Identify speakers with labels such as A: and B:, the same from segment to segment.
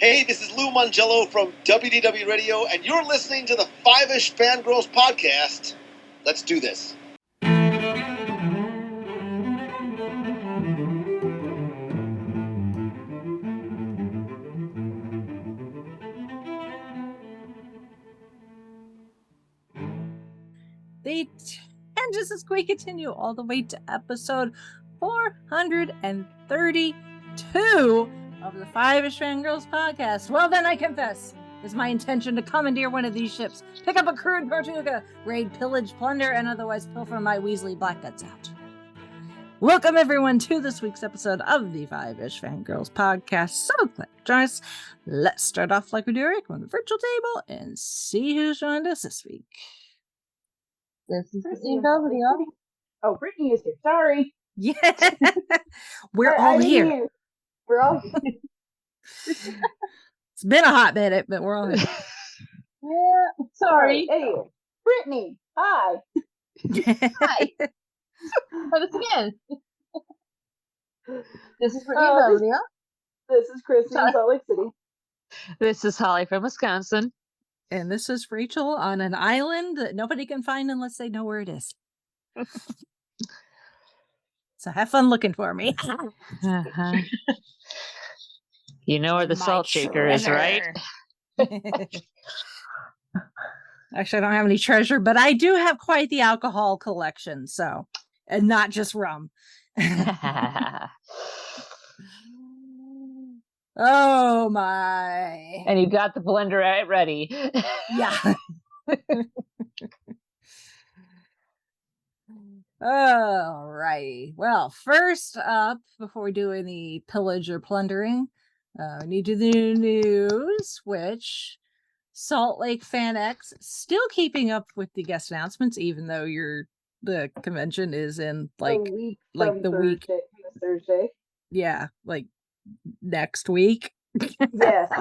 A: Hey, this is Lou Mangello from WDW Radio, and you're listening to the Fiveish Fangirls podcast. Let's do this.
B: The tangents we continue all the way to episode 432 of the Fiveish Fangirls podcast. Well, then I confess, it's my intention to commandeer one of these ships, pick up a crude Tortuga, raid, pillage, plunder, and otherwise pilfer my Weasley Blackguts out. Welcome everyone to this week's episode of the Fiveish Fangirls podcast. So glad to join us. Let's start off like we do on the virtual table and see who's joined us this week.
C: This is Christine Belvedere. Oh, Brittany is here. Sorry.
B: Yeah. We're all here.
C: We're all here.
B: It's been a hot minute, but we're all here.
C: Yeah. Sorry. Anyway, Brittany. Hi.
D: Hi. Let us again. This is Brittany Belvedere.
C: This is Christine in Salt Lake City.
D: This is Holly from Wisconsin.
B: And this is Rachel on an island that nobody can find unless they know where it is. So have fun looking for me.
D: Uh-huh. You know where the salt shaker is, right?
B: Actually, I don't have any treasure, but I do have quite the alcohol collection, so, and not just rum. Oh my.
D: And you got the blender ready.
B: Yeah. All righty. Well, first up, before we do any pillage or plundering, we need to do the news, which Salt Lake FanX still keeping up with the guest announcements, even though the convention is in
C: Thursday.
B: Yeah, like next week.
C: Yes.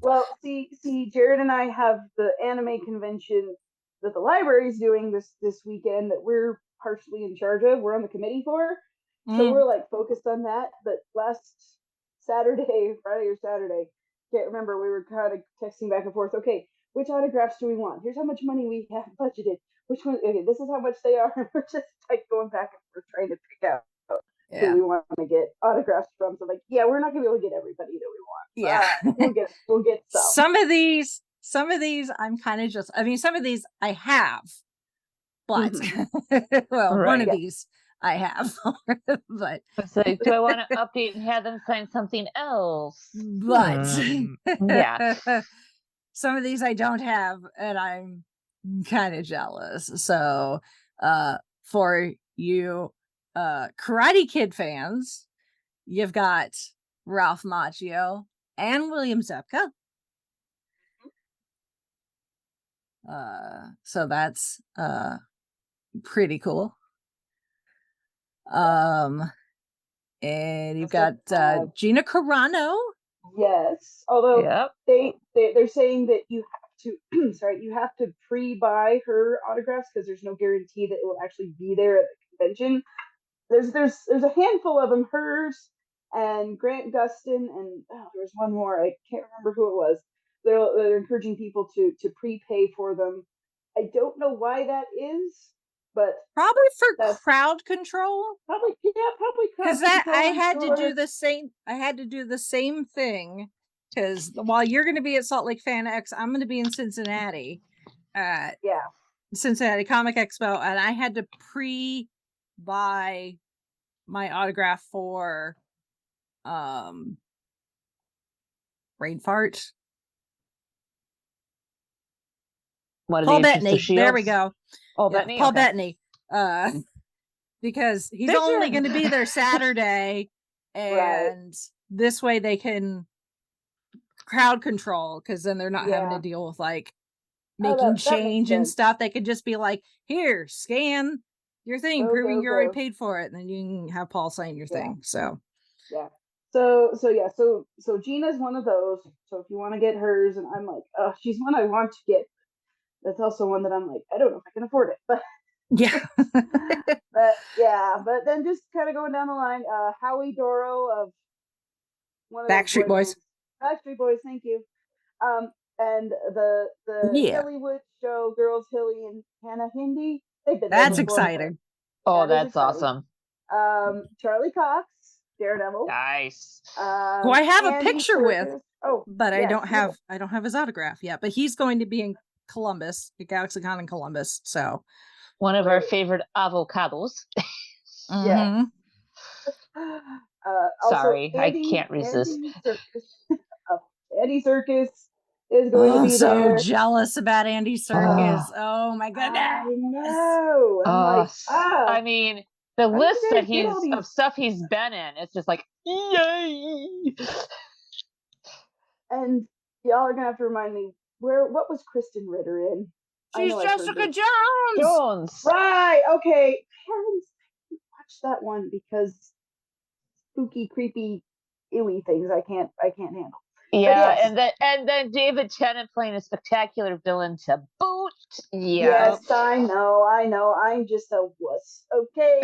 C: Well, see, Jared and I have the anime convention that the library is doing this weekend that we're partially in charge of. We're on the committee for, so we're like focused on that. But last Friday or Saturday, can't remember. We were kind of texting back and forth. Okay, which autographs do we want? Here's how much money we have budgeted. Which one? Okay, this is how much they are. We're just like going back and forth trying to pick out who we want to get autographs from. So like, yeah, we're not gonna be able to get everybody that we want.
B: Yeah,
C: we'll get some.
B: Some of these I'm kind of just. I mean, some of these I have, but one of these I have. But
D: so, do I want to update and have them sign something else?
B: But
D: yeah,
B: some of these I don't have, and I'm kind of jealous. So, for you Karate Kid fans, you've got Ralph Macchio and William Zepka. So that's pretty cool. And you've got Gina Carano.
C: Yes, although they're saying that you have to you have to pre-buy her autographs because there's no guarantee that it will actually be there at the convention. There's a handful of them, hers and Grant Gustin, and there's one more, I can't remember who it was. They're encouraging people to prepay for them. I don't know why that is, but
B: probably for crowd control.
C: Probably
B: because I had to do the same. I had to do the same thing because while you're going to be at Salt Lake FanX, I'm going to be in Cincinnati. Cincinnati Comic Expo, and I had to pre-buy my autograph for Brain Fart. Paul Bettany. There we go.
D: Oh, Bettany.
B: Paul Bettany. Because he's only going to be there Saturday, and this way they can crowd control, because then they're not having to deal with like making change and stuff. They could just be like, here, scan your thing, proving you already paid for it, and then you can have Paul sign your thing. So
C: So Gina's one of those. So if you want to get hers, and I'm like, she's one I want to get. That's also one that I'm like, I don't know if I can afford it, but
B: yeah.
C: But then just kind of going down the line, Howie Doro of one of
B: Backstreet Boys.
C: Backstreet Boys, thank you. And the Hillywood show, Girls Hilly and Hannah Hindi, they've been there
B: That's
C: before.
B: exciting.
D: Oh,
C: That is
D: that's
C: exciting.
D: awesome.
C: Charlie Cox, Daredevil.
D: Nice.
B: Who I have a
C: Andy
B: picture with.
C: Serkis. Oh,
B: but
C: yes,
B: I don't have his autograph yet. But he's going to be in Columbus, the GalaxyCon in Columbus. So
D: one of our favorite avocados.
C: Yeah.
D: Sorry, I can't resist.
C: Andy Serkis is going to be
B: so
C: there.
B: Jealous about Andy Serkis. Oh my goodness.
C: I know. I'm
D: I mean, the list that of stuff he's been in, it's just like, yay!
C: And y'all are gonna have to remind me what was Kristen Ritter in?
B: She's Jessica Jones.
C: Right. Okay. I haven't watched that one because spooky, creepy, ewy things I can't handle.
D: Yeah, yes. and then David Tennant playing a spectacular villain to boot. Yeah.
C: Yes, I know. I'm just a wuss. Okay.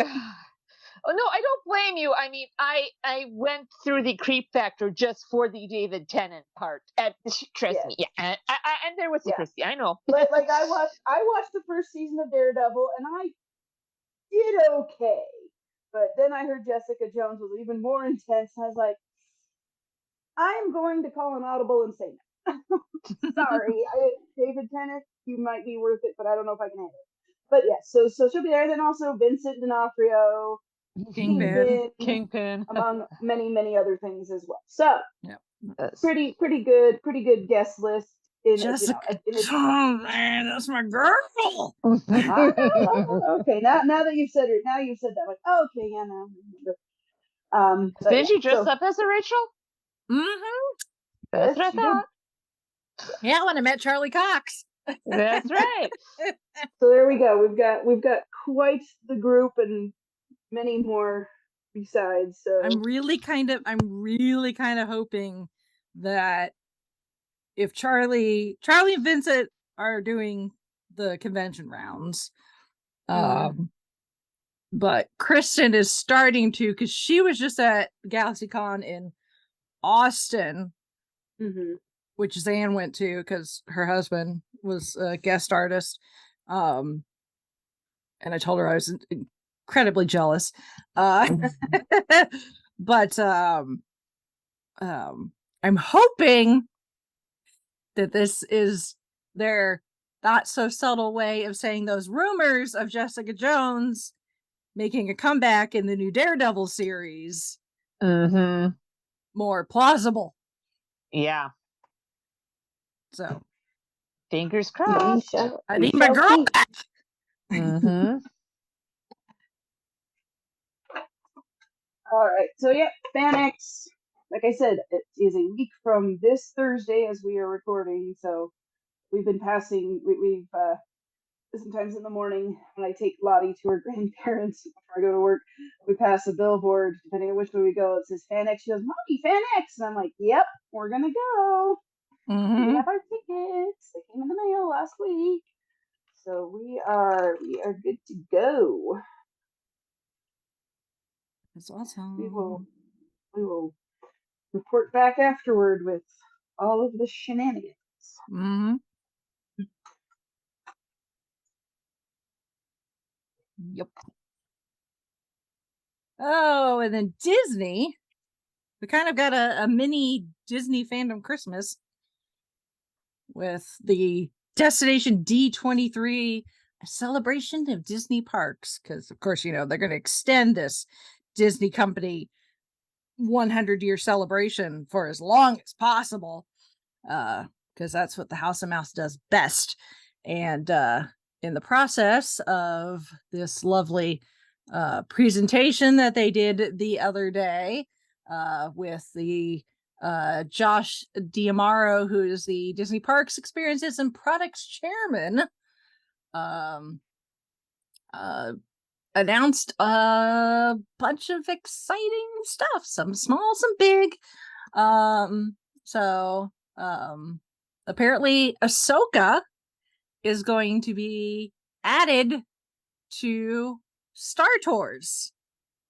D: Oh no, I don't blame you. I mean, I went through the creep factor just for the David Tennant part. And trust me, yeah. And there was the Christy. I know.
C: Like I watched the first season of Daredevil, and I did okay. But then I heard Jessica Jones was even more intense, and I was like, I'm going to call an audible and say no. Sorry, David Tennant, you might be worth it, but I don't know if I can handle it. But yeah, so she'll be there. Then also Vincent D'Onofrio, Kingpin, among many other things as well. So pretty good guest list.
B: Jessica Jones, man, that's my girl.
C: Okay, now that you've said it, that, like, oh, okay, yeah, no.
D: Did she dress up as a Rachel?
B: Mm-hmm.
D: That's what I thought.
B: Yeah, when I met Charlie Cox.
D: That's right.
C: So there we go. We've got quite the group and many more besides. So
B: I'm really kind of hoping that if Charlie and Vincent are doing the convention rounds, but Kristen is starting to, because she was just at GalaxyCon in Austin, which Zan went to because her husband was a guest artist, and I told her I was incredibly jealous, but I'm hoping that this is their not so subtle way of saying those rumors of Jessica Jones making a comeback in the new Daredevil series more plausible.
D: Yeah.
B: So
D: fingers crossed.
B: I need my girl back.
C: All right. So FanX. Like I said, it is a week from this Thursday as we are recording. So we've been passing. We've sometimes in the morning when I take Lottie to her grandparents before I go to work, we pass a billboard. Depending on which way we go, it says FanX. She goes, "Mommy, FanX," and I'm like, "Yep, we're gonna go." We have our tickets. They came in the mail last week, so we are good to go.
B: That's awesome.
C: We will report back afterward with all of the shenanigans.
B: Yep. Oh, and then Disney. We kind of got a mini Disney fandom Christmas with the Destination D23, a celebration of Disney parks. Because, of course, they're going to extend this Disney company 100-year celebration for as long as possible. Because that's what the House of Mouse does best. And in the process of this lovely presentation that they did the other day with the Josh D'Amaro, who is the Disney Parks Experiences and Products Chairman, announced a bunch of exciting stuff, some small, some big. So apparently Ahsoka is going to be added to Star Tours.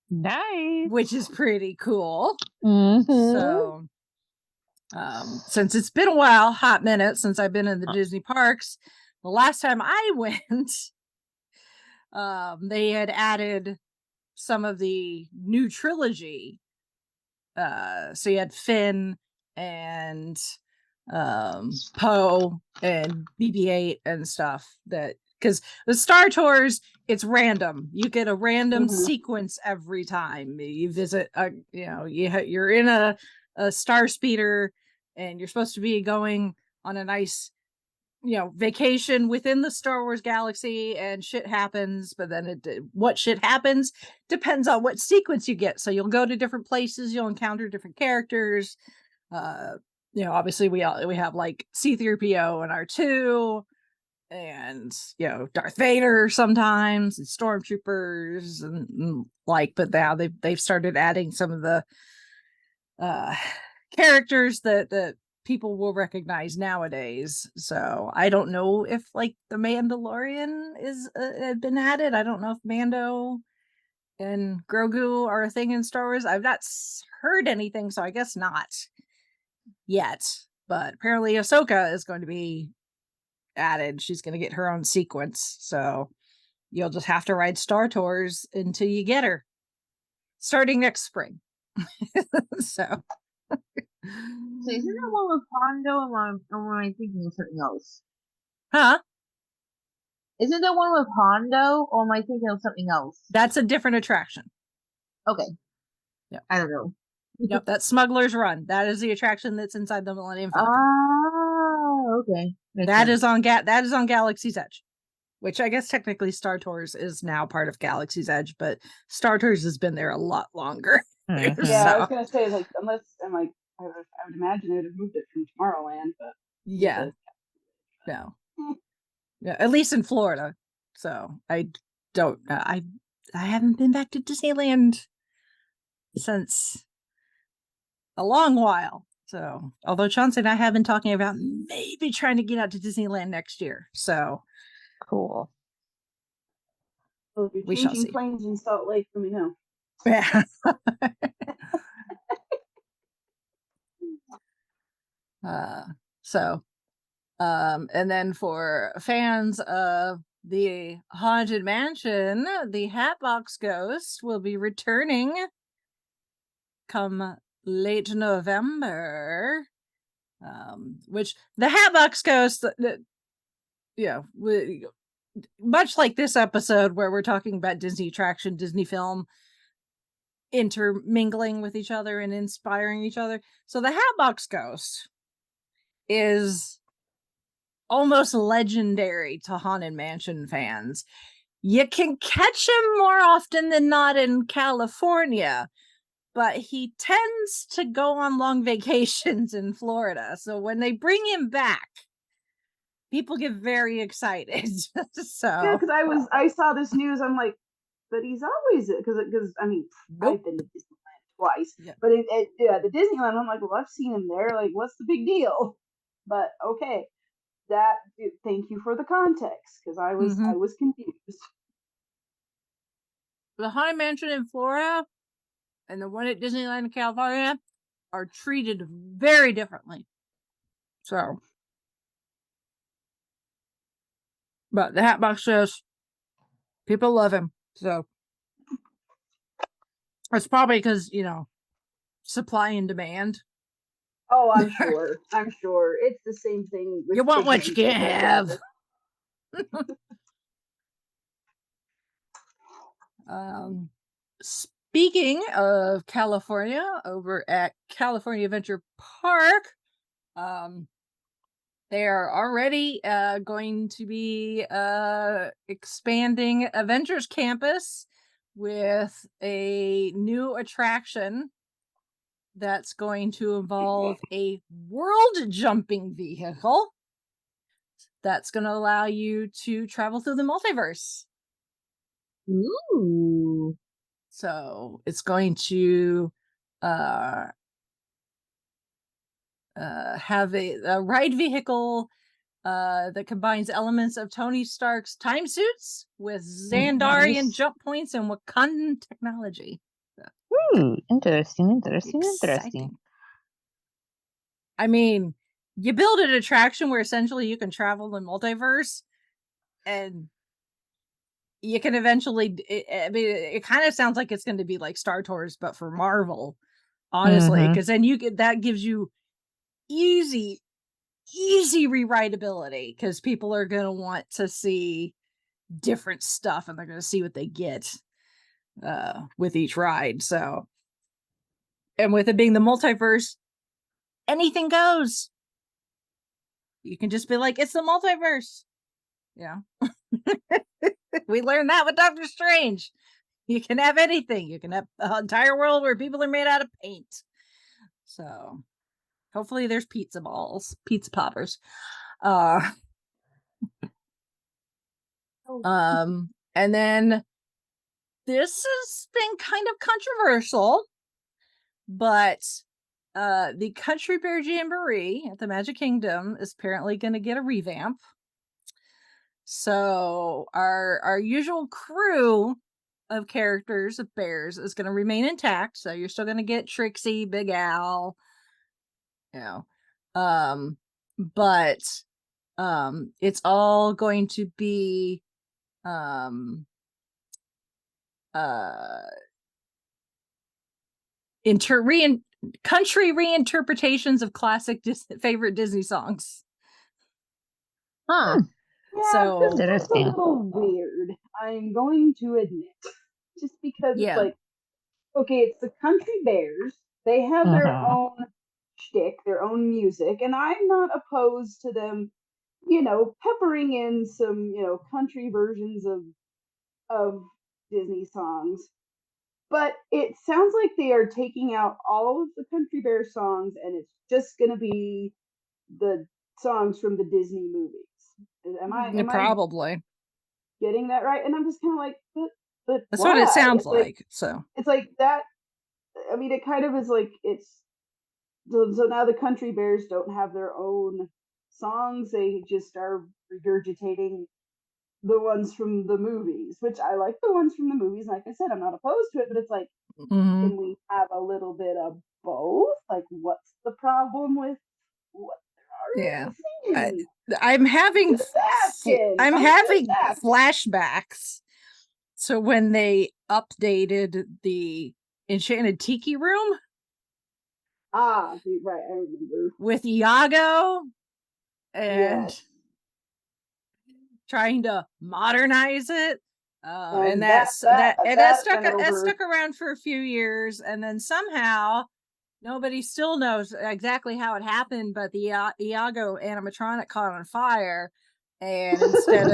D: Nice.
B: Which is pretty cool. So Since it's been a while, hot minute since I've been in the Disney parks. The last time I went, they had added some of the new trilogy. So you had Finn and Poe and BB-8 and stuff. That because the Star Tours, it's random. You get a random sequence every time you visit. You're in a star speeder, and you're supposed to be going on a nice, vacation within the Star Wars galaxy, and shit happens. But then what shit happens depends on what sequence you get. So you'll go to different places, you'll encounter different characters. Obviously we have like C-3PO and R2 and Darth Vader sometimes, and stormtroopers and but now they've started adding some of the characters that people will recognize nowadays. So I don't know if like the Mandalorian is had been added. I don't know if Mando and Grogu are a thing in Star Wars. I've not heard anything, so I guess not yet. But apparently Ahsoka is going to be added. She's going to get her own sequence. So you'll just have to ride Star Tours until you get her, starting next spring. So
E: isn't that one with Hondo, or am I thinking of something else?
B: Huh?
E: Isn't that one with Hondo, or am I thinking of something else?
B: That's a different attraction.
E: Okay.
B: Yeah.
E: I don't know.
B: Yep, that's Smuggler's Run. That is the attraction that's inside the Millennium Falcon.
E: Oh, okay.
B: That is on Galaxy's Edge, which I guess technically Star Tours is now part of Galaxy's Edge, but Star Tours has been there a lot longer.
C: Mm-hmm. Yeah, I was gonna say, like, unless I would imagine they would have moved it from Tomorrowland, but
B: yeah, no, yeah, at least in Florida. So I don't. I haven't been back to Disneyland since a long while. So, although Chauncey and I have been talking about maybe trying to get out to Disneyland next year. So
D: cool.
C: Well, if you're changing planes in Salt Lake, let me know.
B: Yeah. And then for fans of the Haunted Mansion, the Hatbox Ghost will be returning come late November. Which the Hatbox Ghost, much like this episode where we're talking about Disney attraction, Disney film intermingling with each other and inspiring each other. So the Hatbox Ghost is almost legendary to Haunted Mansion fans. You can catch him more often than not in California, but he tends to go on long vacations in Florida. So when they bring him back, people get very excited. So
C: yeah, because I saw this news. I'm like, but he's always because I mean, nope. I've been to Disneyland twice, yeah. But the Disneyland, I'm like, well, I've seen him there. Like, what's the big deal? But okay, thank you for the context, because I was confused.
B: The Haunted Mansion in Florida and the one at Disneyland in California are treated very differently. So, but the Hatbox Ghost, people love him. So it's probably because, supply and demand.
C: Oh, I'm sure. I'm sure. It's the same thing.
B: You want what you can have. Speaking of California, over at California Adventure Park, they are already going to be expanding Avengers Campus with a new attraction that's going to involve a world jumping vehicle that's going to allow you to travel through the multiverse.
E: Ooh.
B: So it's going to have a ride vehicle that combines elements of Tony Stark's time suits with Xandarian jump points and Wakandan technology.
D: Interesting.
B: I mean, you build an attraction where essentially you can travel the multiverse, and you can eventually. It kind of sounds like it's going to be like Star Tours, but for Marvel, honestly, because then that gives you easy rewritability, because people are going to want to see different stuff, and they're going to see what they get with each ride. So, and with it being the multiverse, anything goes. You can just be like, it's the multiverse. Yeah. We learned that with Doctor Strange. You can have anything. You can have an entire world where people are made out of paint. So hopefully there's pizza poppers. And then this has been kind of controversial, but the Country Bear Jamboree at the Magic Kingdom is apparently going to get a revamp. So our usual crew of characters of bears is going to remain intact. So you're still going to get Trixie, Big Al, but it's all going to be country reinterpretations of classic favorite Disney songs.
E: Huh.
C: Yeah,
B: So
C: this is a little weird. I'm going to admit, just because it's like, okay, it's the Country Bears. They have their own shtick, their own music, and I'm not opposed to them, peppering in some, country versions of Disney songs. But it sounds like they are taking out all of the Country Bear songs, and it's just going to be the songs from the Disney movies. Am I
B: probably
C: getting that right? And I'm just kind of like, but
B: that's
C: why?
B: what it sounds like. So
C: it's like that. I mean, it kind of is like it's. So now the Country Bears don't have their own songs; they just are regurgitating the ones from the movies, which I like the ones from the movies. Like I said, I'm not opposed to it, but it's like, can we have a little bit of both? Like, what's the problem with what they're singing?
B: I'm having flashbacks. So when they updated the Enchanted Tiki Room,
C: right, I remember,
B: with Iago and trying to modernize it, and that stuck around for a few years, and then somehow nobody still knows exactly how it happened, but the Iago animatronic caught on fire, and instead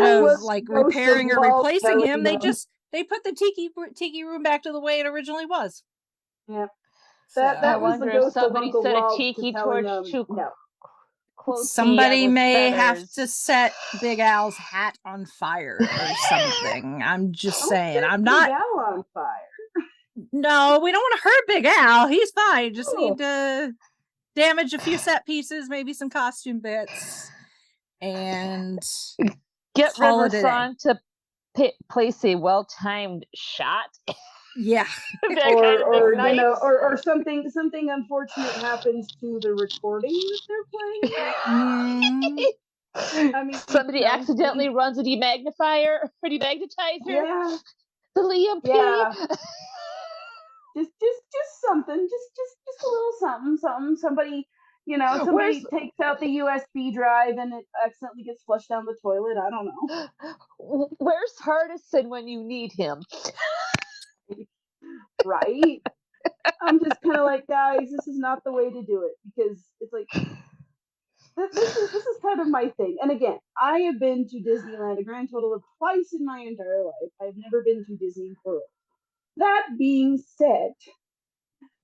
B: of like repairing or replacing him, they put the tiki room back to the way it originally was.
C: Yeah,
D: I wonder if somebody set a tiki torch to
B: somebody may have to set Big Al's hat on fire or something. I'm just saying. I'm not
C: Big Al on fire.
B: No, we don't want to hurt Big Al. He's fine. Just need to damage a few set pieces, maybe some costume bits, and
D: get River Song to place a well-timed shot.
B: Yeah,
C: or something unfortunate happens to the recording that they're playing. I mean,
D: somebody accidentally runs a demagnifier or demagnetizer.
C: Yeah,
D: the Liam P.
C: Yeah. just something, just a little something. Somebody, somebody takes out the USB drive and it accidentally gets flushed down the toilet. I don't know.
D: Where's Hardison when you need him?
C: Right? I'm just kind of like, guys, this is not the way to do it, because it's like this is kind of my thing. And again, I have been to Disneyland a grand total of twice in my entire life. I've never been to Disney World. That being said,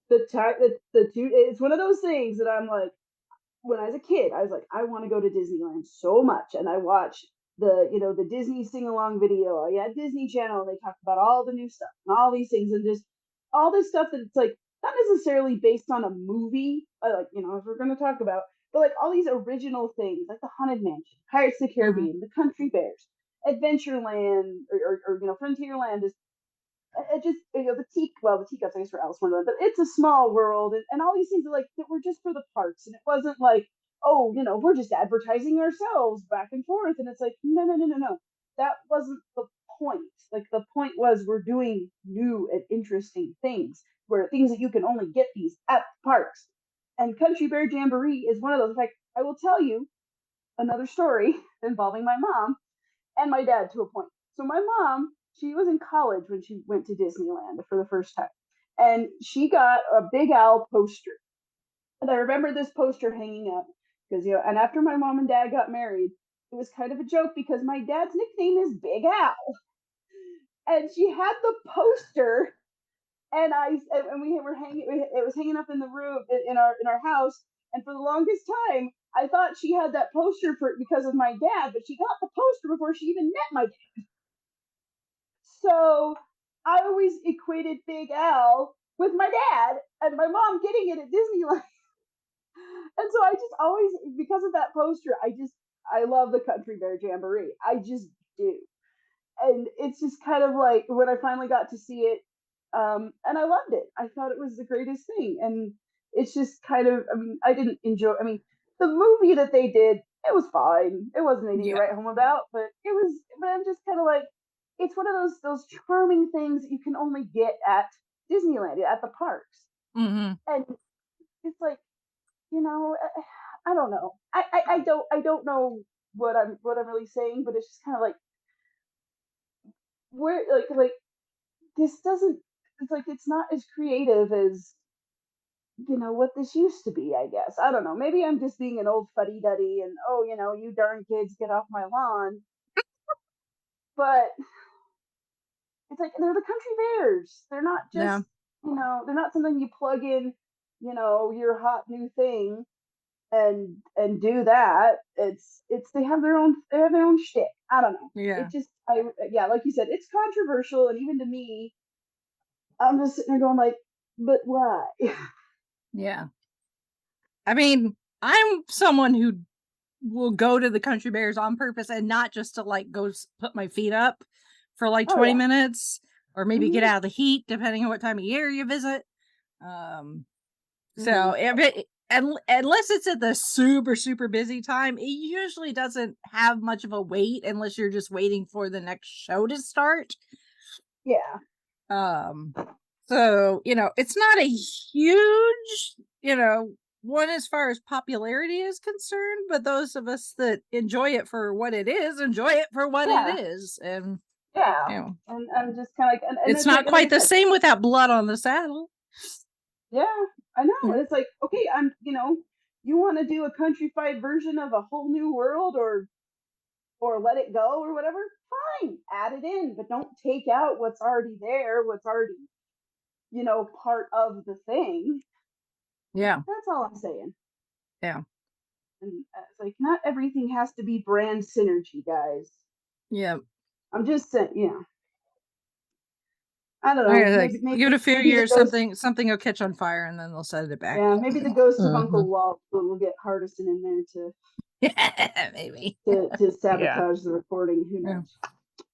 C: it's one of those things that I'm like, when I was a kid, I was like, I want to go to Disneyland so much, and I watched the Disney sing-along video. Yeah, Disney Channel, and they talked about all the new stuff and all these things, and just all this stuff that it's like not necessarily based on a movie, like if we're going to talk about, but like all these original things, like the Haunted Mansion, Pirates of the Caribbean, the Country Bears, Adventureland, or Frontierland, is it just, the teacups, I guess, were Alice in Wonderland, but it's a small world, and all these things are like that were just for the parks, and it wasn't like, oh, we're just advertising ourselves back and forth, and it's like, no, that wasn't the point. Like, the point was we're doing new and interesting things, where things that you can only get these at the parks, and Country Bear Jamboree is one of those. In fact, I will tell you another story involving my mom and my dad to a point. So my mom, she was in college when she went to Disneyland for the first time, and she got a Big Al poster. And I remember this poster hanging up because, and after my mom and dad got married, it was kind of a joke because my dad's nickname is Big Al. And she had the poster, and we were hanging. It was hanging up in the room in our house. And for the longest time, I thought she had that poster because of my dad, but she got the poster before she even met my dad. So I always equated Big Al with my dad and my mom getting it at Disneyland. And so I just always, because of that poster, I love the Country Bear Jamboree. I just do. And it's just kind of like when I finally got to see it, and I loved it. I thought it was the greatest thing. And it's just kind of, I didn't enjoy, the movie that they did, it was fine. It wasn't anything to write home about, but I'm just kind of like, it's one of those charming things that you can only get at Disneyland, at the parks.
B: Mm-hmm.
C: And it's like, I don't know. I don't know what I'm really saying, but it's just kind of like, where like this doesn't, it's like, it's not as creative as what this used to be, I guess. I don't know. Maybe I'm just being an old fuddy-duddy and, you darn kids, get off my lawn. But it's like, they're the country bears. They're not just, they're not something you plug in, your hot new thing and do that. It's they have their own shtick. I don't know.
B: Yeah.
C: It just, like you said, it's controversial, and even to me, I'm just sitting there going like, but why?
B: Yeah. I'm someone who will go to the Country Bears on purpose, and not just to like go put my feet up for like 20 minutes, or maybe get out of the heat, depending on what time of year you visit. So unless it's at the super, super busy time, it usually doesn't have much of a wait unless you're just waiting for the next show to start.
C: Yeah.
B: So, it's not a huge, one as far as popularity is concerned, but those of us that enjoy it for what it is, enjoy it for what it is. And
C: and I'm just kind of like, and
B: it's not quite the same without blood on the saddle.
C: Yeah, I know. It's like, okay, you want to do a countrified version of A Whole New World, or Let It Go, or whatever, fine, add it in, but don't take out what's already there, what's already, part of the thing.
B: Yeah.
C: That's all I'm saying.
B: Yeah.
C: And it's like, not everything has to be brand synergy, guys.
B: Yeah.
C: I'm just saying, I don't know. Maybe
B: give it a few years, something will catch on fire, and then they'll set it back.
C: Yeah, maybe the ghost of Uncle Walt will get Hardison in there to
B: maybe
C: to sabotage the recording. Who knows?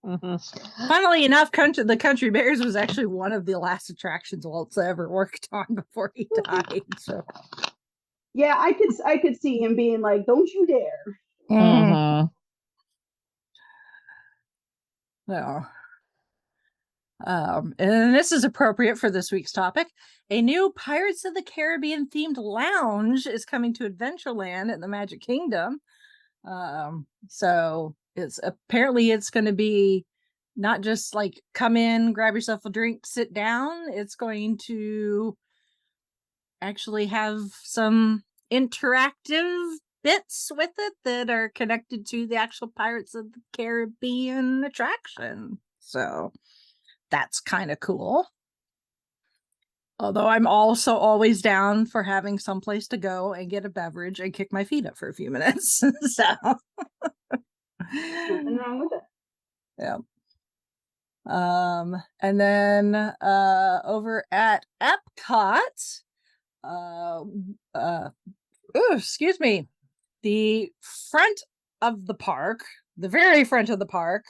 B: Mm-hmm. Funnily enough, the Country Bears was actually one of the last attractions Waltz ever worked on before he died. So
C: yeah, I could see him being like, "Don't you dare!"
B: Mm-hmm. No. And this is appropriate for this week's topic. A new Pirates of the Caribbean themed lounge is coming to Adventureland at the Magic Kingdom. So it's going to be not just like come in, grab yourself a drink, sit down. It's going to actually have some interactive bits with it that are connected to the actual Pirates of the Caribbean attraction. So that's kind of cool. Although I'm also always down for having someplace to go and get a beverage and kick my feet up for a few minutes. So
C: nothing wrong with it.
B: Yeah. And then over at Epcot, excuse me, the front of the park, the very front of the park,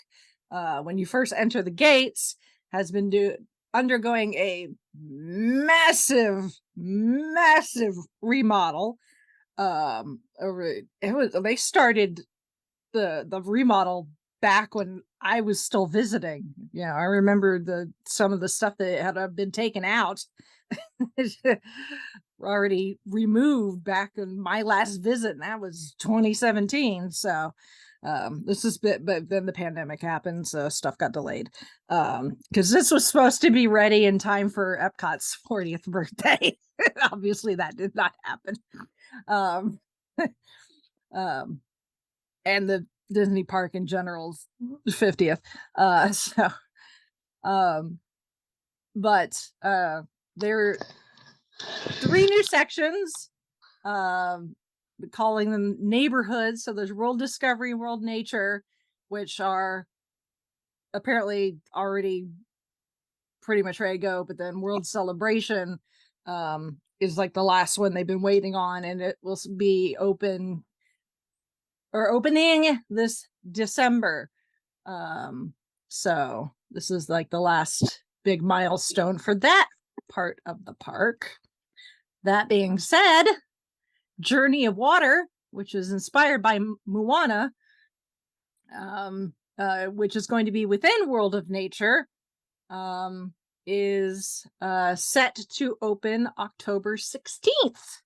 B: when you first enter the gates, has been undergoing a massive remodel. They started the remodel back when I was still visiting. I remember some of the stuff that had been taken out already removed back in my last visit, and that was 2017. So this is but then the pandemic happened, so stuff got delayed. Because this was supposed to be ready in time for Epcot's 40th birthday. Obviously that did not happen. And the Disney park in general's 50th. But there are 3 new sections, calling them neighborhoods. So there's World Discovery, World Nature, which are apparently already pretty much ready to go, but then World Celebration is like the last one they've been waiting on, and it will be opening this December. So this is like the last big milestone for that part of the park. That being said, Journey of Water, which is inspired by Moana, which is going to be within World of Nature, is set to open October 16th.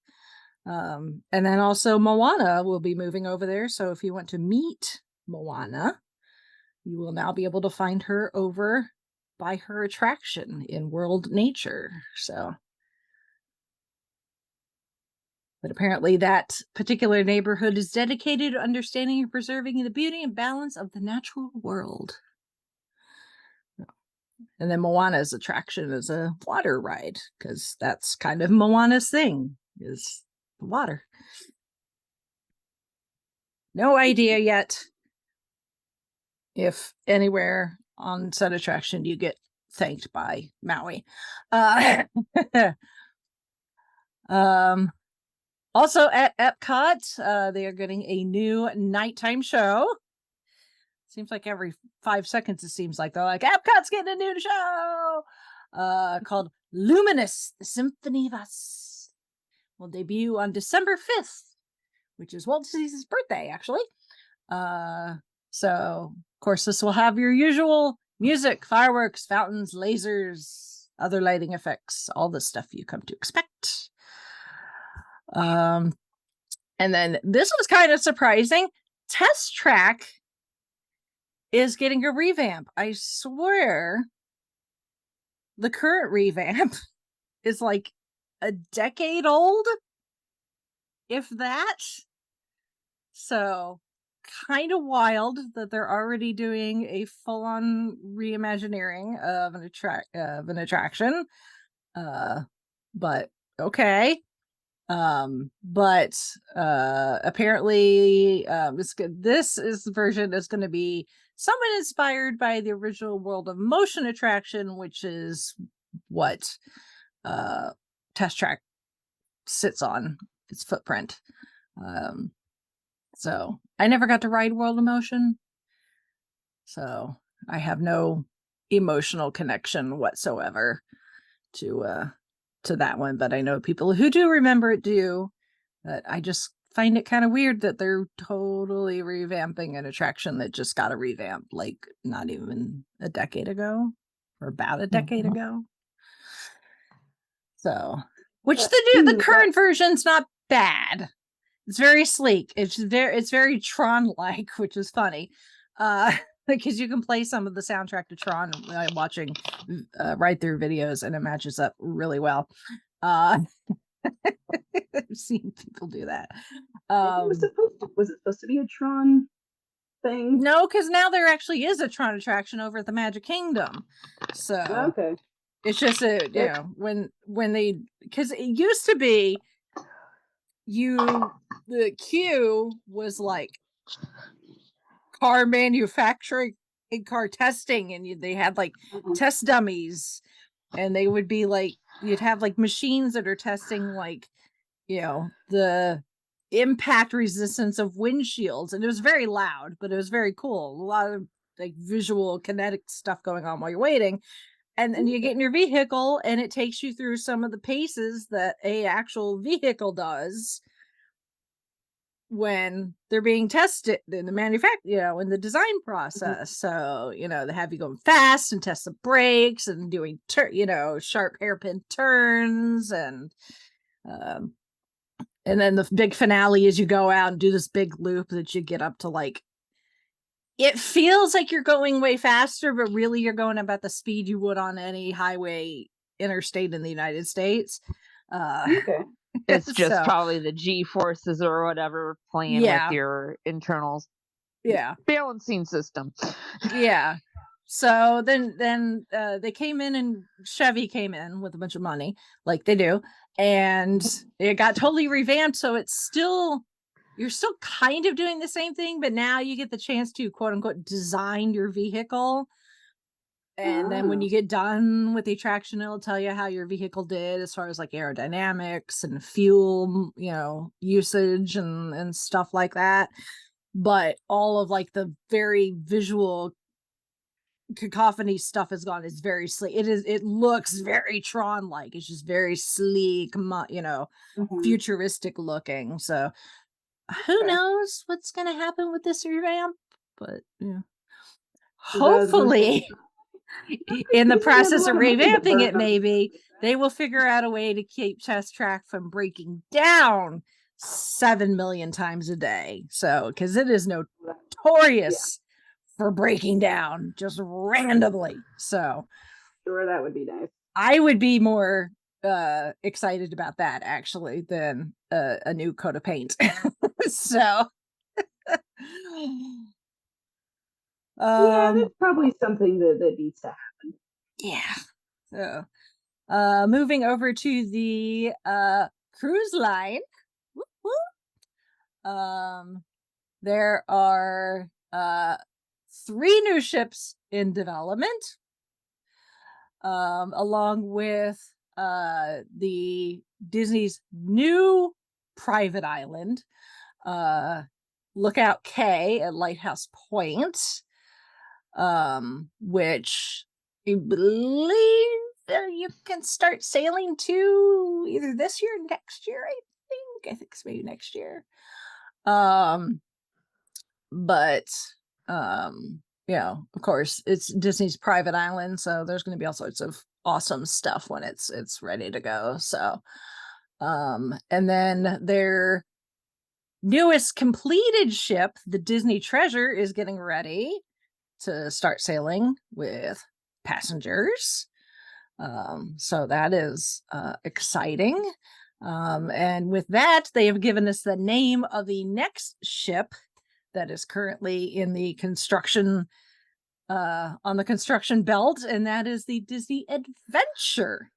B: And then also Moana will be moving over there. So if you want to meet Moana, you will now be able to find her over by her attraction in World Nature. But apparently that particular neighborhood is dedicated to understanding and preserving the beauty and balance of the natural world. And then Moana's attraction is a water ride, because that's kind of Moana's thing, is the water. No idea yet if anywhere on said attraction you get thanked by Maui. Also at Epcot, they are getting a new nighttime show. Seems like every 5 seconds, it seems like they're like, Epcot's getting a new show called Luminous, the Symphony of Us. Will debut on December 5th, which is Walt Disney's birthday, actually. So, of course, this will have your usual music, fireworks, fountains, lasers, other lighting effects, all the stuff you come to expect. And then this was kind of surprising. Test Track is getting a revamp. I swear the current revamp is like a decade old, if that. So kind of wild that they're already doing a full-on reimagining of an attraction. But okay. Apparently this is the version that's going to be somewhat inspired by the original World of Motion attraction, which is what Test Track sits on, its footprint. So I never got to ride World of Motion, so I have no emotional connection whatsoever to that one, but I know people who do remember it do. But I just find it kind of weird that they're totally revamping an attraction that just got a revamp like not even a decade ago, or about a decade ago. So, which the current version's not bad. It's very sleek. It's very Tron-like, which is funny. Because you can play some of the soundtrack to Tron watching ride through videos, and it matches up really well. I've seen people do that.
C: Was it supposed to be a Tron thing?
B: No, because now there actually is a Tron attraction over at the Magic Kingdom. So
C: okay,
B: it's just when they, because it used to be the queue was like car manufacturing and car testing, and they had like test dummies, and they would be like, you'd have like machines that are testing like the impact resistance of windshields, and it was very loud, but it was very cool. A lot of like visual kinetic stuff going on while you're waiting. and then you get in your vehicle, and it takes you through some of the paces that a actual vehicle does when they're being tested in the manufacture, in the design process. So, they have you going fast and test the brakes and doing, sharp hairpin turns. And then the big finale is you go out and do this big loop that you get up to, like, it feels like you're going way faster, but really you're going about the speed you would on any highway interstate in the United States.
C: Okay.
D: It's just probably the G forces or whatever playing with your internals.
B: Yeah.
D: Balancing system.
B: Yeah. So then they came in, and Chevy came in with a bunch of money, like they do, and it got totally revamped. So you're still kind of doing the same thing, but now you get the chance to, quote unquote, design your vehicle. And then when you get done with the attraction, it'll tell you how your vehicle did as far as like aerodynamics and fuel, usage and stuff like that. But all of like the very visual cacophony stuff is gone. It's very sleek. It looks very Tron-like. It's just very sleek, futuristic looking. So who knows what's going to happen with this revamp? But hopefully in the process of revamping it, maybe they will figure out a way to keep Test Track from breaking down 7 million times a day. So, because it is notorious for breaking down just randomly. So,
C: sure, that would be nice.
B: I would be more excited about that actually than a new coat of paint. So.
C: That's probably something that needs to happen.
B: Yeah. So, moving over to the cruise line. There are 3 new ships in development, along with the Disney's new private island, Lookout Cay at Lighthouse Point, which I believe you can start sailing to either this year or next year. I think it's maybe next year. But of course it's Disney's private island, so there's going to be all sorts of awesome stuff when it's ready to go. So and then their newest completed ship, the Disney Treasure, is getting ready to start sailing with passengers. So that is exciting. And with that, they have given us the name of the next ship that is currently in the construction, on the construction belt, and that is the Disney Adventure.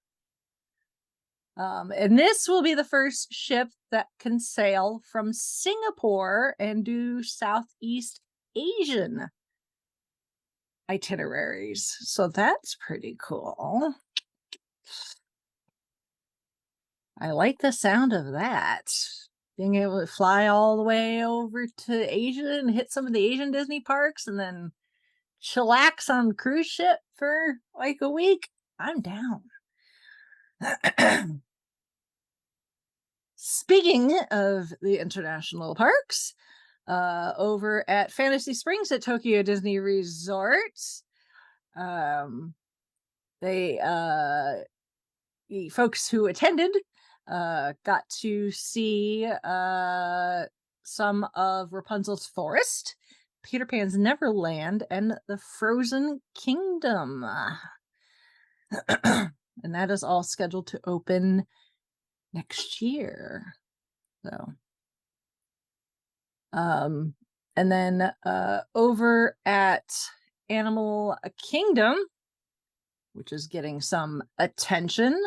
B: And this will be the first ship that can sail from Singapore and do Southeast Asian itineraries. So that's pretty cool. I like the sound of that. Being able to fly all the way over to Asia and hit some of the Asian Disney parks and then chillax on the cruise ship for like a week. I'm down. Speaking of the international parks, over at Fantasy Springs at Tokyo Disney Resort, the folks who attended got to see some of Rapunzel's Forest, Peter Pan's Neverland, and the Frozen Kingdom. And that is all scheduled to open next year. So and then over at Animal Kingdom, which is getting some attention,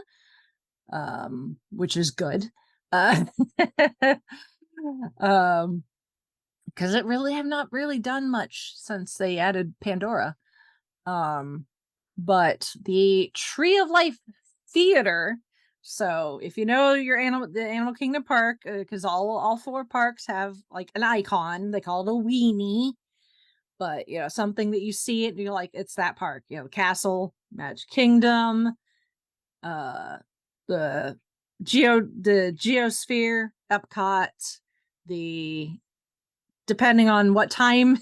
B: which is good, because it really have not really done much since they added Pandora. But the Tree of Life Theater. So if you know the Animal Kingdom park, because all 4 parks have like an icon, they call it a weenie, but something that you see it and you're like, it's that park. Castle, Magic Kingdom, the Geosphere, Epcot, depending on what time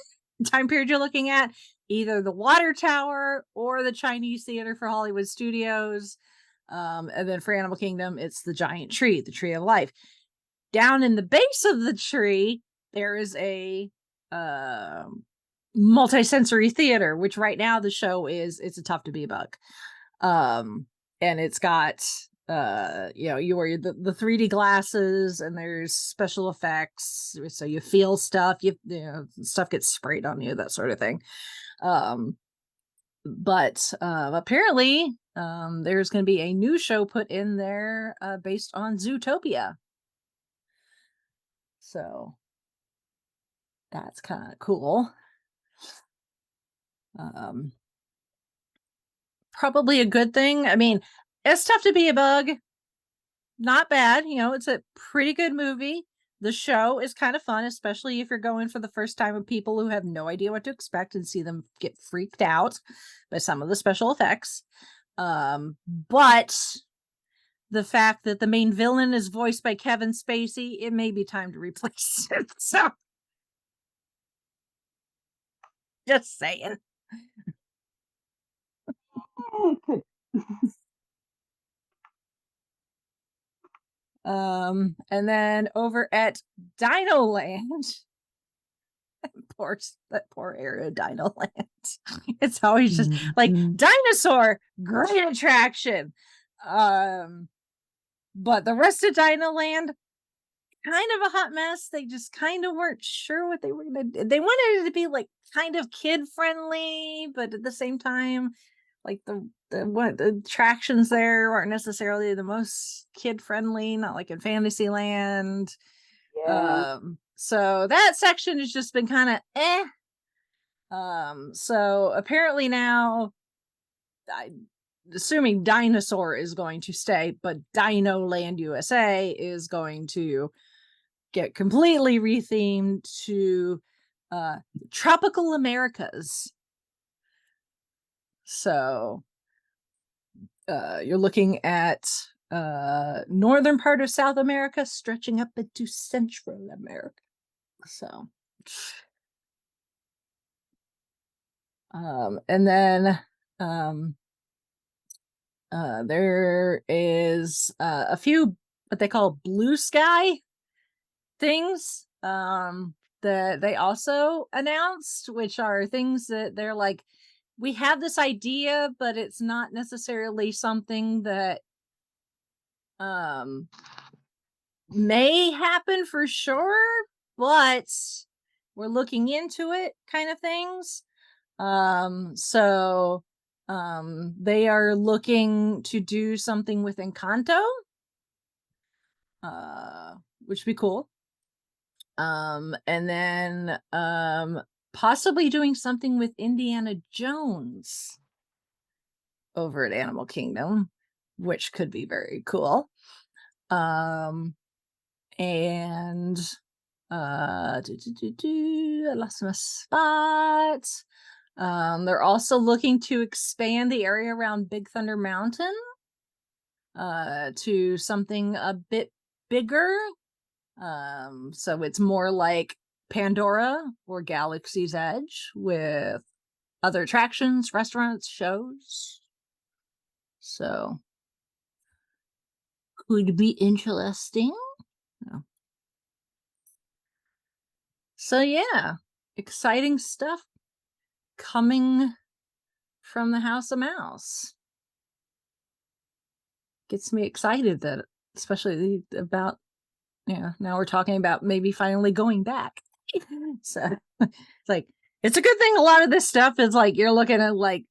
B: period you're looking at, either the Water Tower or the Chinese Theater for Hollywood Studios. And then for Animal Kingdom, it's the giant tree, the Tree of Life. Down in the base of the tree, there is a multi-sensory theater, which right now the show it's a Tough to Be a Bug. And it's got you wear the 3D glasses and there's special effects, so you feel stuff, stuff gets sprayed on you, that sort of thing. But apparently there's going to be a new show put in there based on Zootopia. So that's kind of cool. Probably a good thing. I mean, it's Tough to Be a Bug. Not bad. It's a pretty good movie. The show is kind of fun, especially if you're going for the first time with people who have no idea what to expect and see them get freaked out by some of the special effects. But the fact that the main villain is voiced by Kevin Spacey, it may be time to replace it. So, just saying. And then over at Dino Land, that poor area of Dino Land. It's always just like dinosaur, great attraction. But the rest of Dino Land, kind of a hot mess. They just kind of weren't sure what they were gonna do. They wanted it to be like kind of kid friendly, but at the same time, like the attractions there aren't necessarily the most kid friendly, not like in Fantasyland.
C: Yeah.
B: So that section has just been kind of so apparently now, I'm assuming Dinosaur is going to stay, but Dino Land USA is going to get completely rethemed to Tropical Americas. So you're looking at northern part of South America stretching up into Central America. So and then there is a few what they call blue sky things that they also announced, which are things that they're like, we have this idea, but it's not necessarily something that may happen for sure, but we're looking into it kind of things. So they are looking to do something with Encanto, which would be cool. And then possibly doing something with Indiana Jones over at Animal Kingdom, which could be very cool. And I lost my spot. They're also looking to expand the area around Big Thunder Mountain to something a bit bigger. So it's more like Pandora or Galaxy's Edge with other attractions, restaurants, shows. So could be interesting. Yeah. So yeah, exciting stuff coming from the House of Mouse. Gets me excited that, especially about, now we're talking about maybe finally going back. So it's like, it's a good thing a lot of this stuff is like, you're looking at like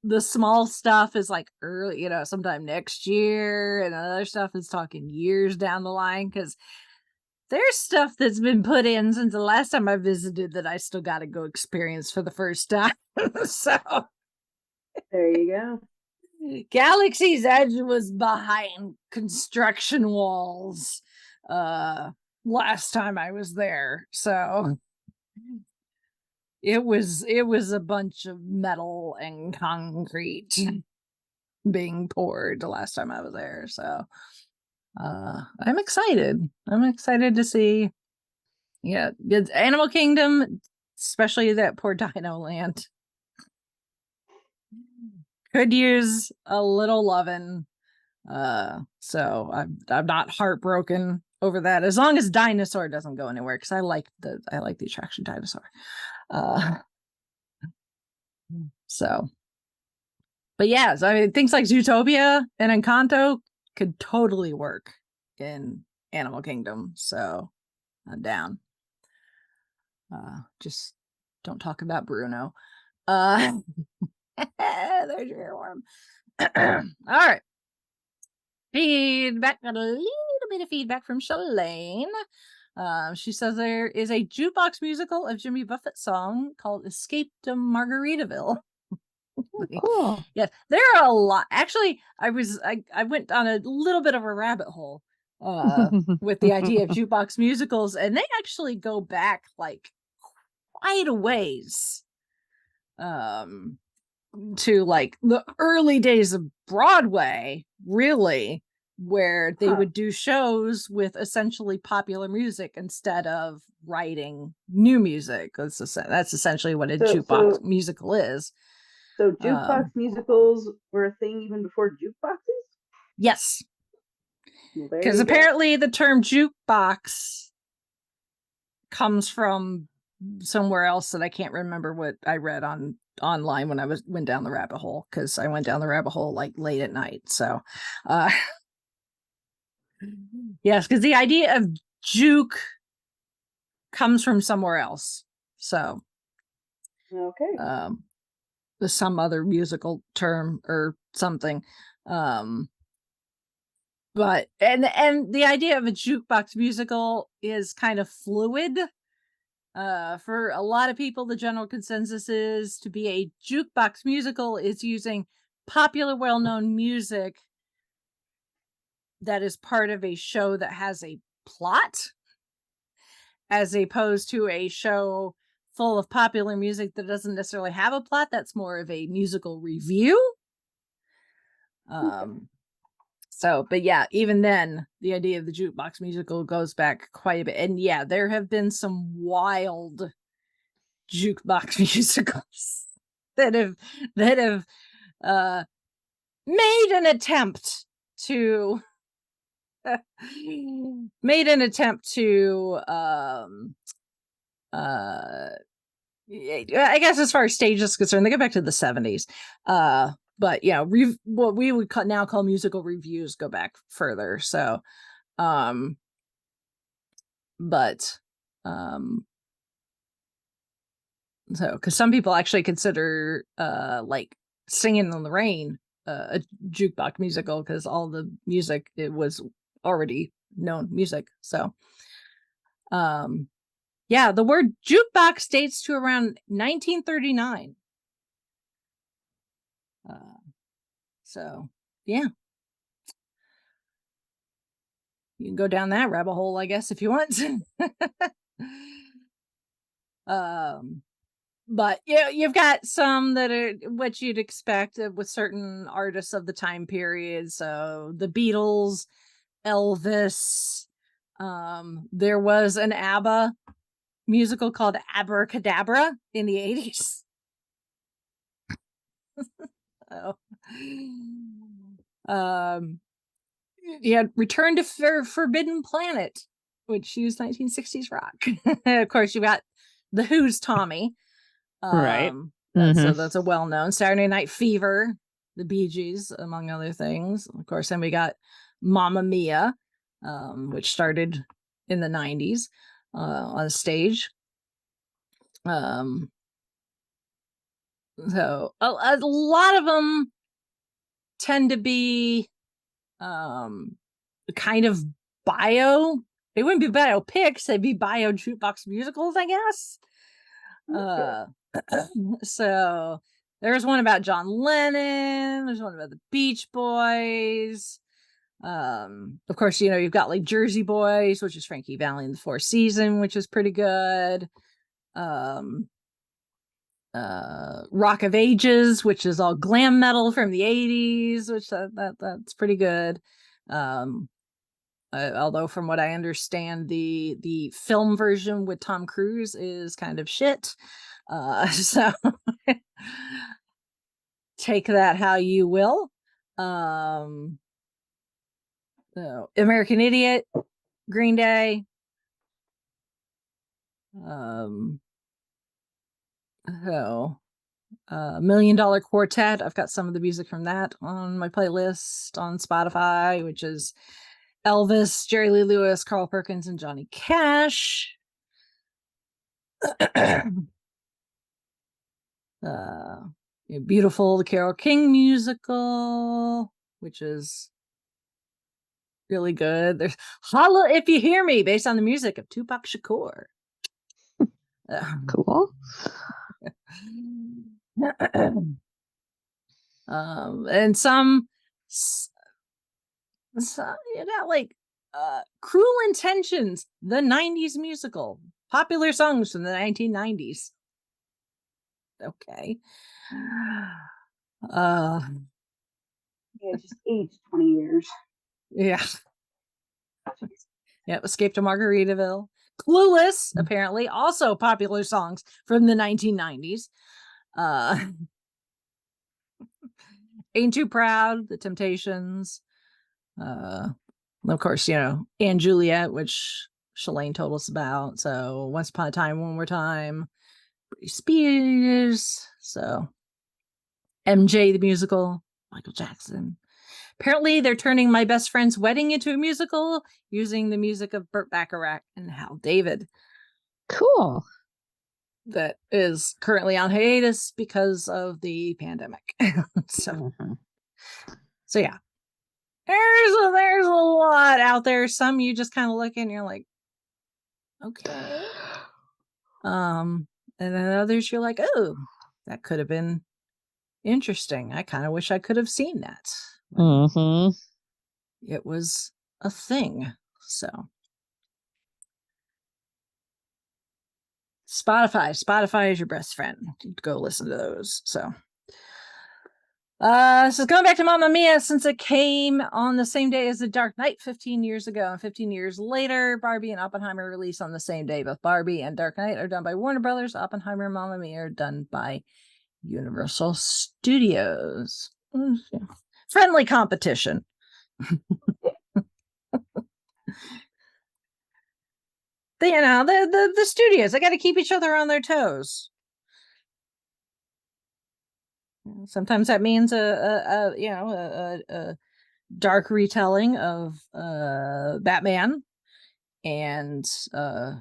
B: the small stuff is like early, sometime next year, and other stuff is talking years down the line, because there's stuff that's been put in since the last time I visited that I still got to go experience for the first time. So
C: there you go.
B: Galaxy's Edge was behind construction walls last time I was there. So it was a bunch of metal and concrete being poured the last time I was there. So I'm excited. I'm excited to see. Yeah, it's Animal Kingdom, especially that poor Dino Land, could use a little loving. So I'm not heartbroken over that, as long as Dinosaur doesn't go anywhere, because I like the attraction Dinosaur. So, but yeah, so I mean, things like Zootopia and Encanto could totally work in Animal Kingdom. So I'm down. Just don't talk about Bruno. There's your earworm. All right. Feedback. Got a little bit of feedback from Shalane. She says there is a jukebox musical of Jimmy Buffett's song called "Escape to Margaritaville."
D: Cool.
B: Yes, there are a lot. Actually, I went on a little bit of a rabbit hole with the idea of jukebox musicals, and they actually go back like quite a ways to like the early days of Broadway, really, where they would do shows with essentially popular music instead of writing new music. That's essentially what a jukebox musical is.
C: So jukebox musicals were a thing even before jukeboxes?
B: Yes.
C: Because
B: well, apparently the term jukebox comes from somewhere else that I can't remember what I read online when I went down the rabbit hole, because I went down the rabbit hole like late at night. So yes, because the idea of juke comes from somewhere else. So
C: okay.
B: Some other musical term or something. But and the idea of a jukebox musical is kind of fluid. For a lot of people, the general consensus is to be a jukebox musical is using popular, well-known music that is part of a show that has a plot, as opposed to a show full of popular music that doesn't necessarily have a plot. That's more of a musical review. So, but yeah, even then, the idea of the jukebox musical goes back quite a bit. And yeah, there have been some wild jukebox musicals that have made an attempt to I guess as far as stage is concerned, they go back to the 70s. But yeah, what we would now call musical reviews go back further. So, so because some people actually consider like Singing in the Rain a jukebox musical, because all the music, it was already known music. So, yeah, the word jukebox dates to around 1939. So yeah, you can go down that rabbit hole, I guess, if you want. But yeah, you've got some that are what you'd expect with certain artists of the time period. So the Beatles, Elvis. There was an ABBA musical called Abracadabra in the 80s. Oh. You had Return to Forbidden Planet, which used 1960s rock. Of course, you got The Who's Tommy.
D: Right.
B: So that's a well-known. Saturday Night Fever, the Bee Gees, among other things. Of course, then we got Mamma Mia, which started in the 90s on stage. So a lot of them tend to be kind of bio. They wouldn't be biopics, they'd be bio jukebox musicals, I guess. So there's one about John Lennon, there's one about the Beach Boys. Of course, you've got like Jersey Boys, which is Frankie Valli and the Four Seasons, which is pretty good. Rock of Ages, which is all glam metal from the 80s, which that's pretty good. Although from what I understand, the film version with Tom Cruise is kind of shit. So take that how you will. American Idiot, Green Day. $1 Million Dollar Quartet. I've got some of the music from that on my playlist on Spotify, which is Elvis, Jerry Lee Lewis, Carl Perkins, and Johnny Cash. Beautiful, the Carole King musical, which is really good. There's Holla If You Hear Me, based on the music of Tupac Shakur.
D: Cool.
B: And some you got like Cruel Intentions, the 90s musical, popular songs from the 1990s. Okay.
C: Yeah, just aged 20 years.
B: Yeah. Yeah, Escape to Margaritaville. Clueless, apparently, also popular songs from the 1990s. Ain't Too Proud, The Temptations. Of course, Anne Juliet, which Shalane told us about. So Once Upon a Time, One More Time. Britney Spears. So MJ the musical, Michael Jackson. Apparently, they're turning My Best Friend's Wedding into a musical using the music of Burt Bacharach and Hal David.
D: Cool.
B: That is currently on hiatus because of the pandemic. So yeah. There's a lot out there. Some you just kind of look and you're like, okay. And then others you're like, oh, that could have been interesting. I kind of wish I could have seen that. It was a thing. So Spotify is your best friend. Go listen to those. So going back to Mamma Mia, since it came on the same day as The Dark Knight 15 years ago, and 15 years later, Barbie and Oppenheimer released on the same day. Both Barbie and Dark Knight are done by Warner Brothers. Oppenheimer and Mamma Mia are done by Universal Studios. Friendly competition. The studios, they got to keep each other on their toes. Sometimes that means a dark retelling of Batman, and a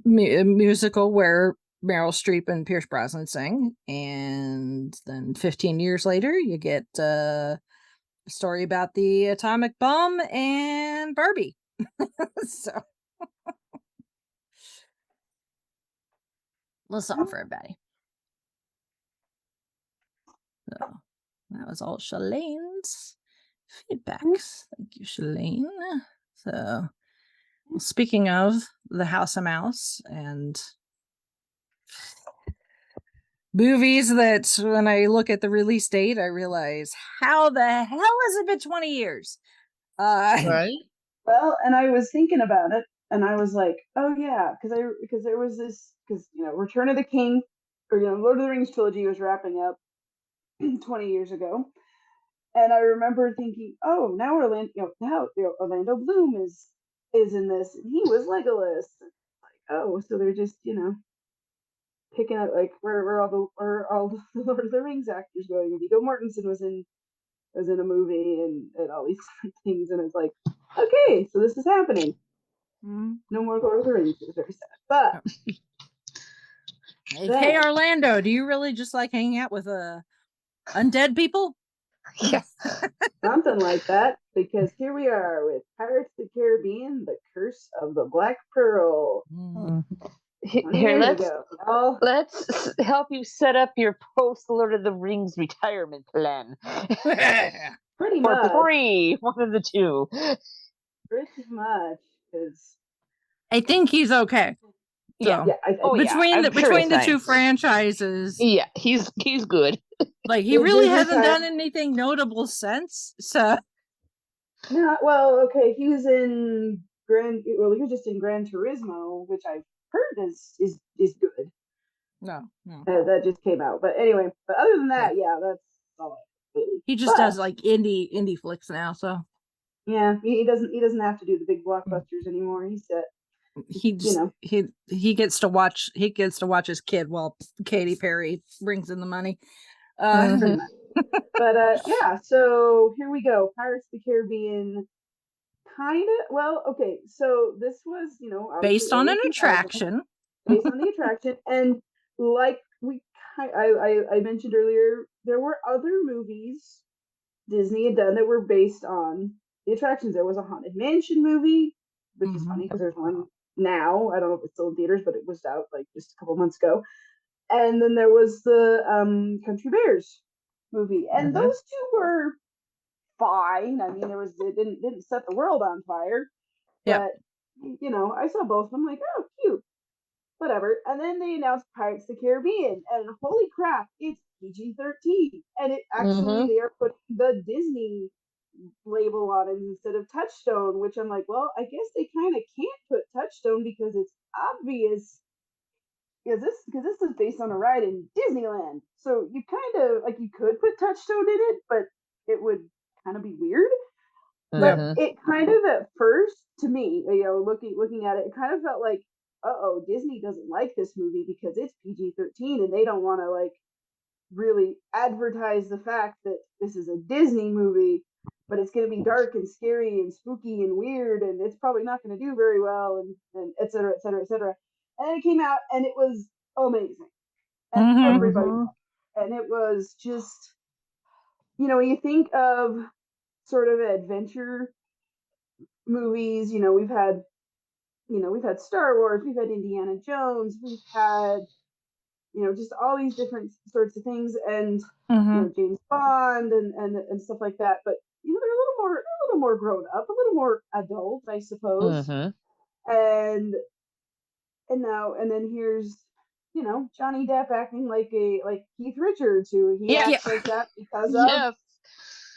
B: musical where Meryl Streep and Pierce Brosnan sing, and then 15 years later you get a story about the atomic bomb and Barbie. So let's all for everybody. So that was all Shalane's feedbacks. Thank you, Shalane. So speaking of the House of Mouse and movies that when I look at the release date, I realize how the hell has it been 20 years?
E: Right?
C: Well, and I was thinking about it, and I was like, oh yeah, because there was this, Return of the King, or Lord of the Rings trilogy was wrapping up 20 years ago, and I remember thinking, oh, now Orlando Bloom is in this, and he was Legolas. Like, oh, so they're just picking up like where all the Lord of the Rings actors going. Viggo Mortensen was in a movie and all these things, and it's like, okay, so this is happening. No more Lord of the Rings. It's very sad, but.
B: Hey, Orlando, do you really just like hanging out with undead people?
D: Yeah.
C: Something like that, because here we are with Pirates of the Caribbean, The Curse of the Black Pearl.
D: Here, let's help you set up your post Lord of the Rings retirement plan.
C: Pretty much.
D: For free, one of the two.
C: Pretty much, because
B: I think he's okay. So,
C: I think.
D: Oh,
B: between
D: I'm sure
B: between
D: it's
B: the two
D: fine.
B: franchises,
D: Yeah, he's good.
B: like he
C: They
B: really
C: did
B: hasn't
C: retire-
B: done anything notable since. So,
C: No, well, okay, he was in he was just in Gran Turismo, which I've heard is good.
B: no.
C: That just came out, but anyway. But other than that, yeah, that's all.
B: He just does like indie flicks now. So
C: yeah, he doesn't have to do the big blockbusters anymore. He's set.
B: he just he gets to watch his kid while Katy Perry brings in the money.
C: Pretty much. But yeah, so here we go. Pirates of the Caribbean. Kind of. Well, okay. So this was,
B: based on an
C: 2000,
B: attraction.
C: based on the attraction, and like I mentioned earlier, there were other movies Disney had done that were based on the attractions. There was a Haunted Mansion movie, which is funny because there's one now. I don't know if it's still in theaters, but it was out like just a couple months ago. And then there was the Country Bears movie, and those two were fine. I mean, it didn't set the world on fire, but I saw both of them. Like, oh, cute, whatever. And then they announced Pirates of the Caribbean, and holy crap, it's PG-13, and it actually they are putting the Disney label on it instead of Touchstone, which I'm like, well, I guess they kind of can't put Touchstone because it's obvious. Because this is based on a ride in Disneyland, so you kind of like you could put Touchstone in it, but it would kind of be weird. But it kind of at first, to me, looking at it, it kind of felt like, Disney doesn't like this movie because it's PG-13, and they don't want to like really advertise the fact that this is a Disney movie, but it's going to be dark and scary and spooky and weird, and it's probably not going to do very well, and et cetera, et cetera, et cetera. And then it came out, and it was amazing, and everybody, and it was just, when you think of sort of adventure movies, we've had Star Wars, we've had Indiana Jones, we've had, just all these different sorts of things, and James Bond and stuff like that. But they're a little more grown up, a little more adult, I suppose. And then here's Johnny Depp acting like Keith Richards, who he acts like that because of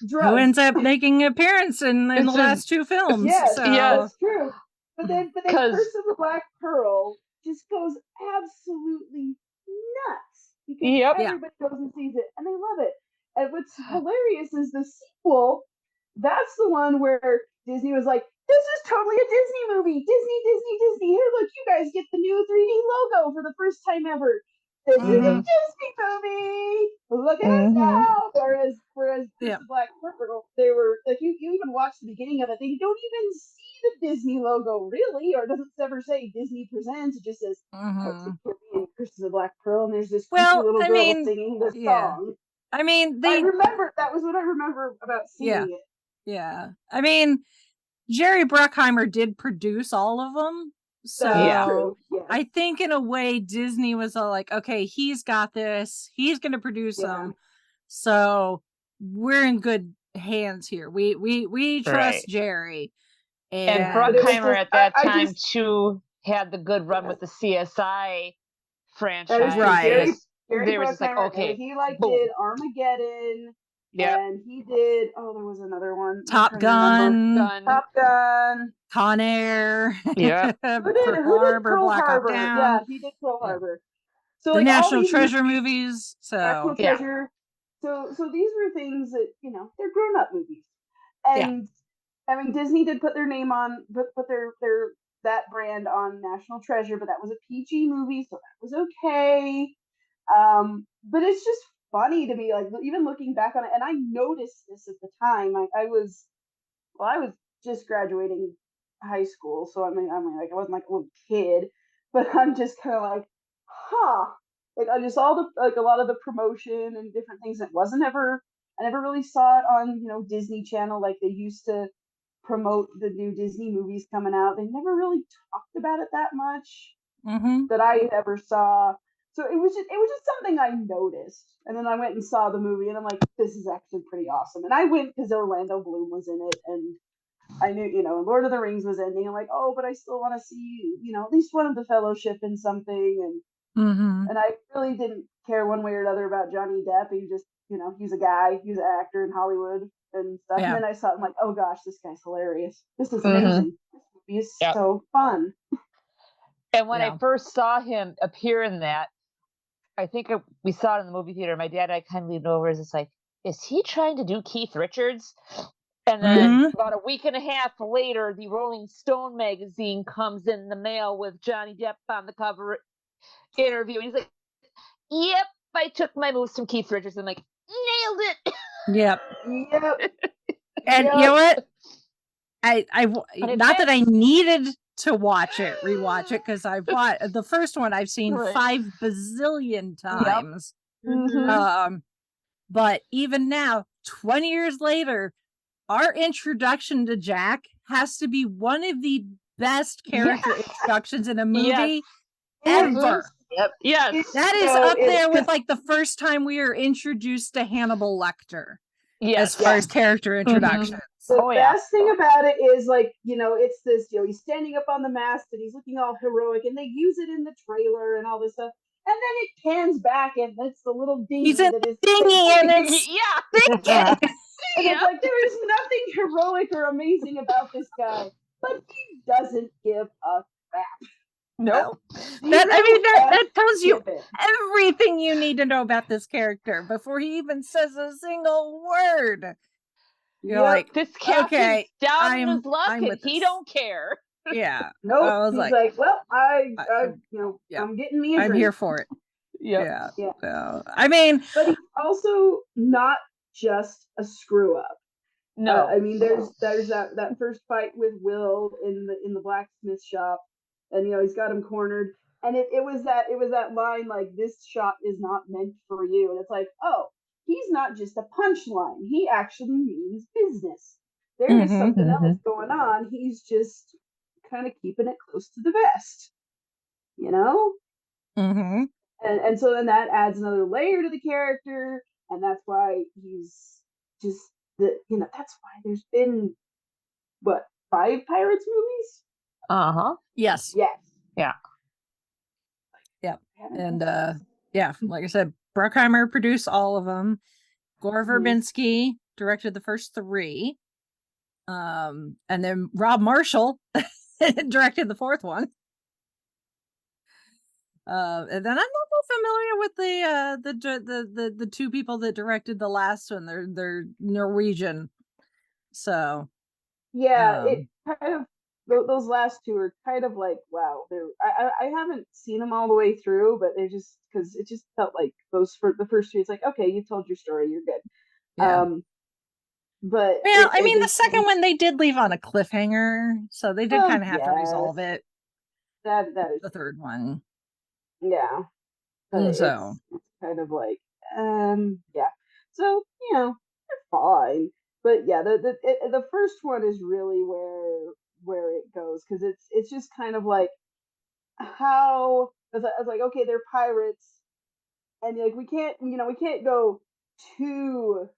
C: drugs.
B: Who ends up making an appearance in the last two films.
C: Yes,
B: so.
C: That's true. But then Curse of the Black Pearl just goes absolutely nuts because everybody goes and sees it and they love it. And what's hilarious is the sequel. That's the one where Disney was like, "This is totally a Disney movie. Disney. Here, look, you guys get the new 3D logo for the first time ever. This is a Disney movie. Look at us now." Whereas the Black Pearl, they were like, you even watch the beginning of it, they don't even see the Disney logo really, or it doesn't ever say Disney Presents. It just says Curse of the Black Pearl, and there's this little girl singing the song.
B: I mean,
C: that was what I remember about seeing it.
B: Yeah. I mean, Jerry Bruckheimer did produce all of them. So I think in a way Disney was all like, okay, he's got this. He's going to produce them. So we're in good hands here. We trust Jerry.
D: And Bruckheimer at that time too had the good run with the CSI franchise.
C: Right.
D: They were just like, okay,
C: he did Armageddon. Yeah, and he did. Oh, there was another one.
B: Top Gun, Con Air.
C: Yeah, who did Pearl Harbor? Yeah, he did Pearl Harbor. So
B: the National Treasure movies. So
C: National Treasure. So these were things that they're grown up movies, and I mean Disney did put their name on, put their that brand on National Treasure, but that was a PG movie, so that was okay. But it's just funny to me, like even looking back on it, and I noticed this at the time. I was just graduating high school, so I wasn't like a little kid, but I'm just kind of like, like I just saw a lot of the promotion and different things. I never really saw it on Disney Channel like they used to promote the new Disney movies coming out. They never really talked about it that much that I ever saw. So it was just something I noticed, and then I went and saw the movie, and I'm like, this is actually pretty awesome. And I went because Orlando Bloom was in it, and I knew, Lord of the Rings was ending. I'm like, oh, but I still want to see, at least one of the Fellowship in something. And I really didn't care one way or another about Johnny Depp. He just, he's a guy, he's an actor in Hollywood and stuff. And then I saw it, I'm like, oh gosh, this guy's hilarious. This is amazing. This movie is so fun.
D: And when I first saw him appear in that, I think we saw it in the movie theater. My dad and I kind of leaned over. It's like, is he trying to do Keith Richards? And then about a week and a half later, the Rolling Stone magazine comes in the mail with Johnny Depp on the cover interview. And he's like, yep, I took my moves from Keith Richards. I'm like, nailed it.
B: Yep. And you know what? I not that I needed to rewatch it, because I've watched the first one I've seen 5 bazillion times. But even now, 20 years later, our introduction to Jack has to be one of the best character introductions in a movie ever.
D: Yep. Yes.
B: That is up there with like the first time we were introduced to Hannibal Lecter. As far as character introductions.
C: The best thing about it is, like, it's this, he's standing up on the mast and he's looking all heroic, and they use it in the trailer and all this stuff. And then it pans back and it's the little dinghy
B: that is dinghy and it's
C: and it's like, there is nothing heroic or amazing about this guy, but he doesn't give a crap.
B: Nope. That tells you everything you need to know about this character before he even says a single word. You're like,
D: this captain's down in his luck and he don't care.
B: Yeah.
C: Nope. I was like, well, I'm getting me a drink.
B: I'm here for it.
C: Yeah.
B: I mean,
C: but he's also not just a screw up.
D: No.
C: I mean, there's that first fight with Will in the blacksmith shop, and he's got him cornered, and it was that line, like, this shot is not meant for you, and it's like, oh, he's not just a punchline, he actually means business. There is something else going on. He's just kind of keeping it close to the vest, and so then that adds another layer to the character, and that's why he's just that's why there's been 5 Pirates movies.
B: Yes.
C: Yeah.
B: And like I said, Bruckheimer produced all of them. Gore Verbinski directed the first 3. And then Rob Marshall directed the 4th one. And then I'm not familiar with the 2 people that directed the last one. They're Norwegian. So
C: it kind of, those last 2 are kind of like, wow, I haven't seen them all the way through, but they're just, because it just felt like the first 3, it's like, okay, you've told your story, you're good. But
B: the second one they did leave on a cliffhanger, so they did kind of have to resolve it.
C: That is
B: the 3rd one.
C: Yeah. But so it's kind of like, so they're fine. But the first one is really where it goes, because it's just kind of like how I was like, okay, they're pirates, and like we can't go too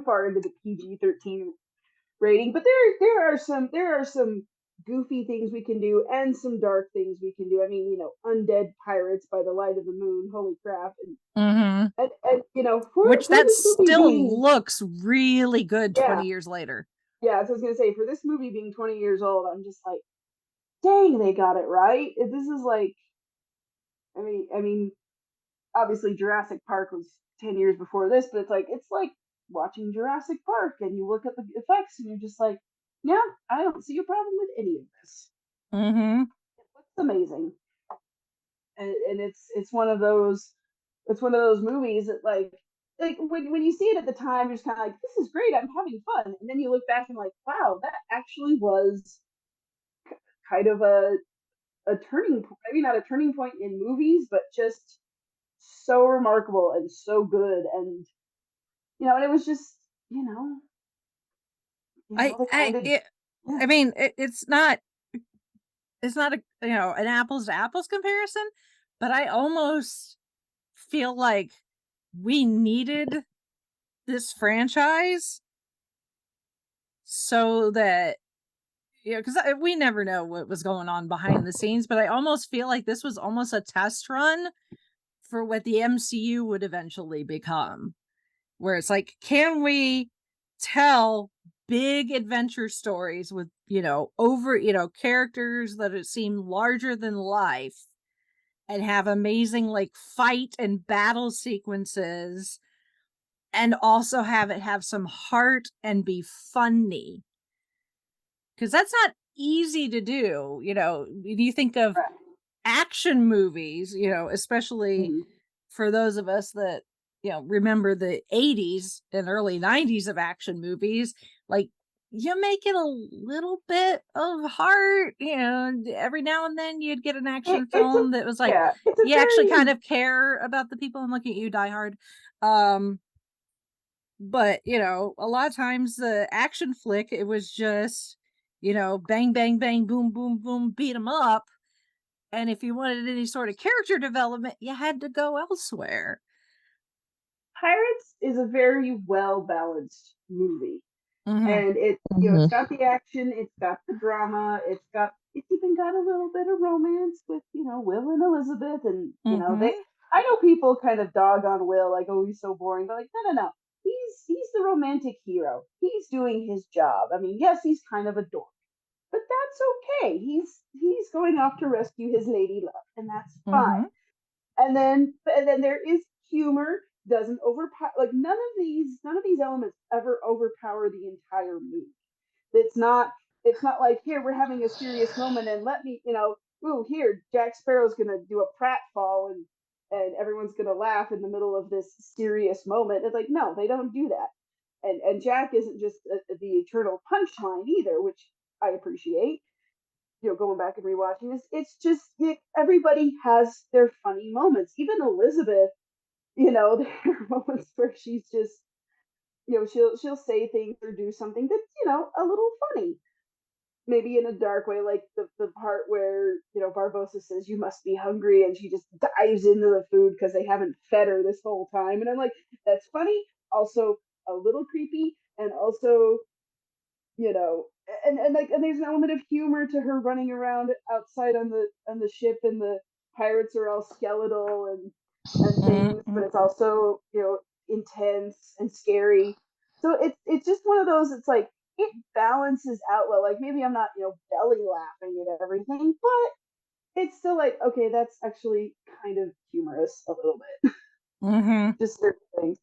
C: far into the PG-13 rating, but there are some goofy things we can do and some dark things we can do. I mean, undead pirates by the light of the moon, holy crap. And
B: which that still looks really good 20 years later.
C: Yeah, so I was gonna say, for this movie being 20 years old, I'm just like, dang, they got it right. This is like, I mean obviously Jurassic Park was 10 years before this, but it's like watching Jurassic Park, and you look at the effects and you're just like, yeah, I don't see a problem with any of this. It looks amazing, and it's one of those movies that like when you see it at the time, you're just kind of like, this is great, I'm having fun, and then you look back and like, wow, that actually was kind of a turning, maybe not a turning point in movies, but just so remarkable and so good, and and it was just
B: I mean, it's not a an apples to apples comparison, but I almost feel like we needed this franchise so that, because we never know what was going on behind the scenes, but I almost feel like this was almost a test run for what the MCU would eventually become, where it's like, can we tell big adventure stories with, characters that seem larger than life and have amazing like fight and battle sequences, and also have it have some heart and be funny, because that's not easy to do. When you think of action movies, especially for those of us that remember the 80s and early 90s of action movies, like, you make it a little bit of heart, every now and then you'd get an action film that was like, you actually kind of care about the people. I'm looking at you, Die Hard. But a lot of times the action flick, it was just, bang, bang, bang, boom, boom, boom, beat them up. And if you wanted any sort of character development, you had to go elsewhere.
C: Pirates is a very well balanced movie. And it's it's got the action, it's got the drama, it's even got a little bit of romance with Will and Elizabeth, and I know people kind of dog on Will, like, oh, he's so boring, but like, no, he's the romantic hero. He's doing his job. I mean, yes, he's kind of a dork, but that's okay. He's going off to rescue his lady love, and that's fine. And then there is humor. Doesn't overpower, like, none of these elements ever overpower the entire movie. It's not like, here, we're having a serious moment and let me, here, Jack Sparrow's gonna do a pratfall and everyone's gonna laugh in the middle of this serious moment. It's like, no, they don't do that. And Jack isn't just the eternal punchline either, which I appreciate. Going back and rewatching this, it's just everybody has their funny moments. Even Elizabeth, there are moments where she's just, she'll say things or do something that's, a little funny, maybe in a dark way, like the part where, Barbossa says, "You must be hungry," and she just dives into the food because they haven't fed her this whole time. And I'm like, that's funny, also a little creepy, and also, and there's an element of humor to her running around outside on the ship, and the pirates are all skeletal and things, but it's also intense and scary. So it's just one of those. It's like, it balances out well. Like, maybe I'm not belly laughing at everything, but it's still like, okay, that's actually kind of humorous a little bit. Just certain things.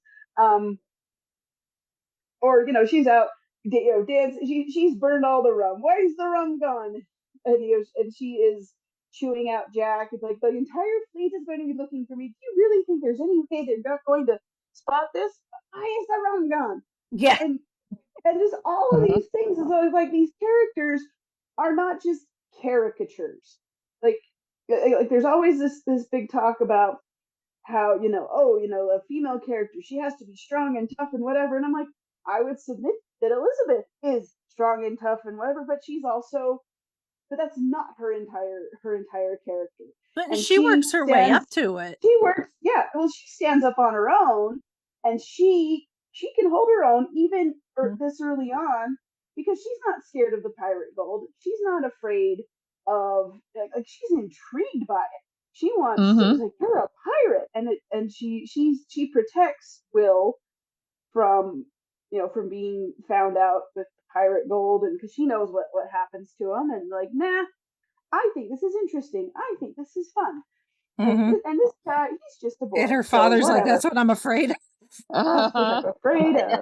C: Or she's out dance. She's burned all the rum. Where's the rum gone? And she is chewing out Jack. It's like, the entire fleet is going to be looking for me. Do you really think there's any way they're not going to spot this? Why is the rum gone?
B: Yeah.
C: And just all of these things is always like, these characters are not just caricatures. Like there's always this big talk about how, a female character, she has to be strong and tough and whatever. And I'm like, I would submit that Elizabeth is strong and tough and whatever, but that's not her entire character.
B: But
C: and
B: she works her way up to it.
C: She works, well, she stands up on her own, and she can hold her own even this early on, because she's not scared of the pirate gold. She's not afraid of, like, she's intrigued by it. She wants to, like, you're a pirate, and she protects Will from being found out with pirate gold, and because she knows what happens to him, and like, nah, I think this is interesting. I think this is fun. And this guy, he's just a boy.
B: And her father's like, that's what I'm afraid of.
C: That's what I'm afraid of.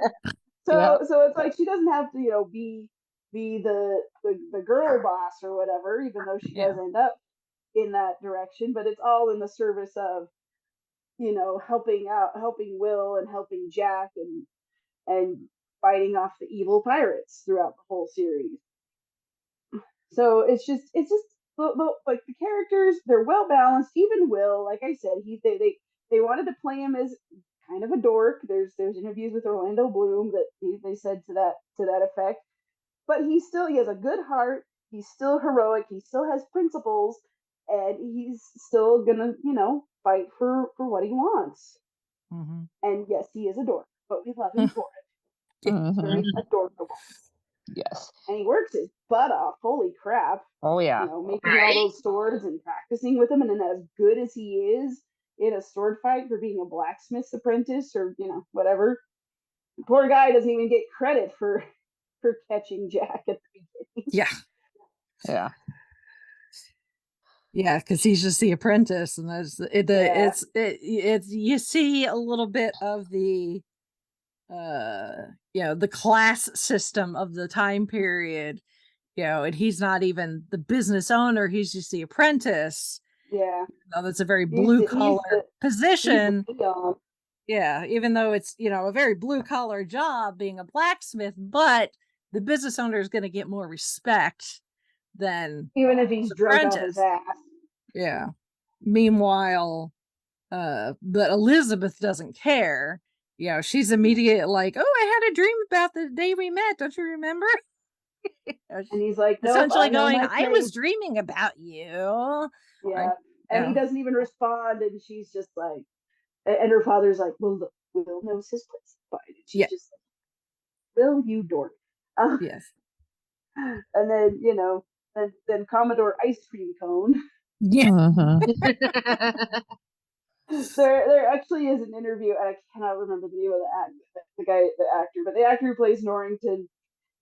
C: So it's like, she doesn't have to, be the girl boss or whatever, even though she does end up in that direction, but it's all in the service of, helping Will and helping Jack and fighting off the evil pirates throughout the whole series. So it's just like, the characters, they're well balanced. Even Will, like I said, they wanted to play him as kind of a dork. There's interviews with Orlando Bloom that they said to that effect. But he has a good heart. He's still heroic. He still has principles, and he's still gonna fight for what he wants. And yes, he is a dork, but we love him for it. It's very adorable.
D: Yes.
C: And he works his butt off. Holy crap.
D: Oh, yeah.
C: Making all those swords and practicing with them. And then as good as he is in a sword fight for being a blacksmith's apprentice or, whatever, poor guy doesn't even get credit for catching Jack at the beginning.
D: Yeah.
B: Yeah, because he's just the apprentice, and it's you see a little bit of the the class system of the time period, and he's not even the business owner, he's just the apprentice. That's a very blue collar position. Even though it's a very blue collar job being a blacksmith, but the business owner is going to get more respect than
C: even if he's drunk off his ass.
B: Meanwhile, but Elizabeth doesn't care. She's immediate like, oh, I had a dream about the day we met. Don't you remember?
C: And he's like, nope,
B: essentially going, I was dreaming about you.
C: And he doesn't even respond, and she's just like, and her father's like, well, look, Will knows his place. Fine. And she's just like, Will, you dork.
B: Yes.
C: And then, then Commodore Ice Cream Cone. There actually is an interview, and I cannot remember the name of the actor, but the actor who plays Norrington,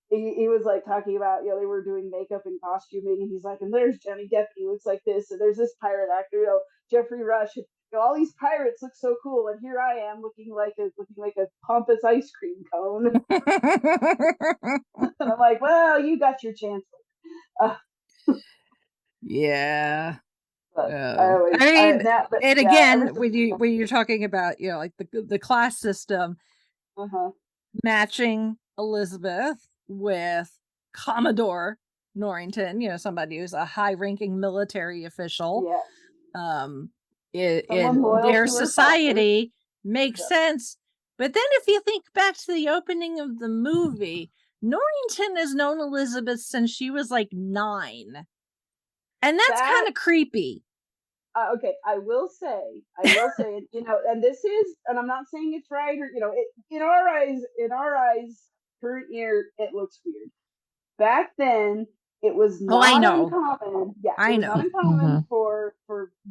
C: he was like talking about, they were doing makeup and costuming, and he's like, and there's Johnny Depp, he looks like this, and there's this pirate actor, Jeffrey Rush, and, all these pirates look so cool, and here I am looking like a pompous ice cream cone. And I'm like, well, you got your chance.
B: When you're talking about like the class system, matching Elizabeth with Commodore Norrington, somebody who's a high-ranking military official, in their society makes sense. But then if you think back to the opening of the movie, Norrington has known Elizabeth since she was like 9. And that's kind of creepy.
C: Okay, I will say, and this is, and I'm not saying it's right, or in our eyes, current year, it looks weird. Back then, it was not uncommon. Not uncommon for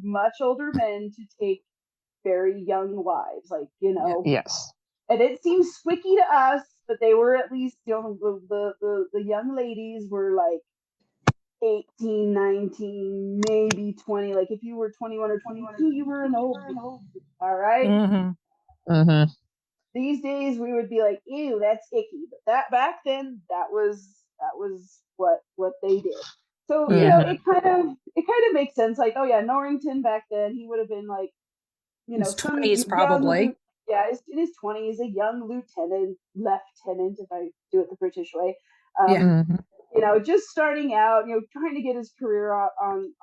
C: much older men to take very young wives,
D: Yes.
C: And it seems squicky to us, but they were at least, the young ladies were like 18, 19, maybe 20. Like if you were 21 or 22, you were an old. All right. These days we would be like, ew, that's icky. But that back then, that was what they did. So it kind of makes sense. Like, oh yeah, Norrington back then, he would have been like,
B: his 20s probably.
C: In his 20s, a young lieutenant, if I do it the British way. Just starting out, trying to get his career on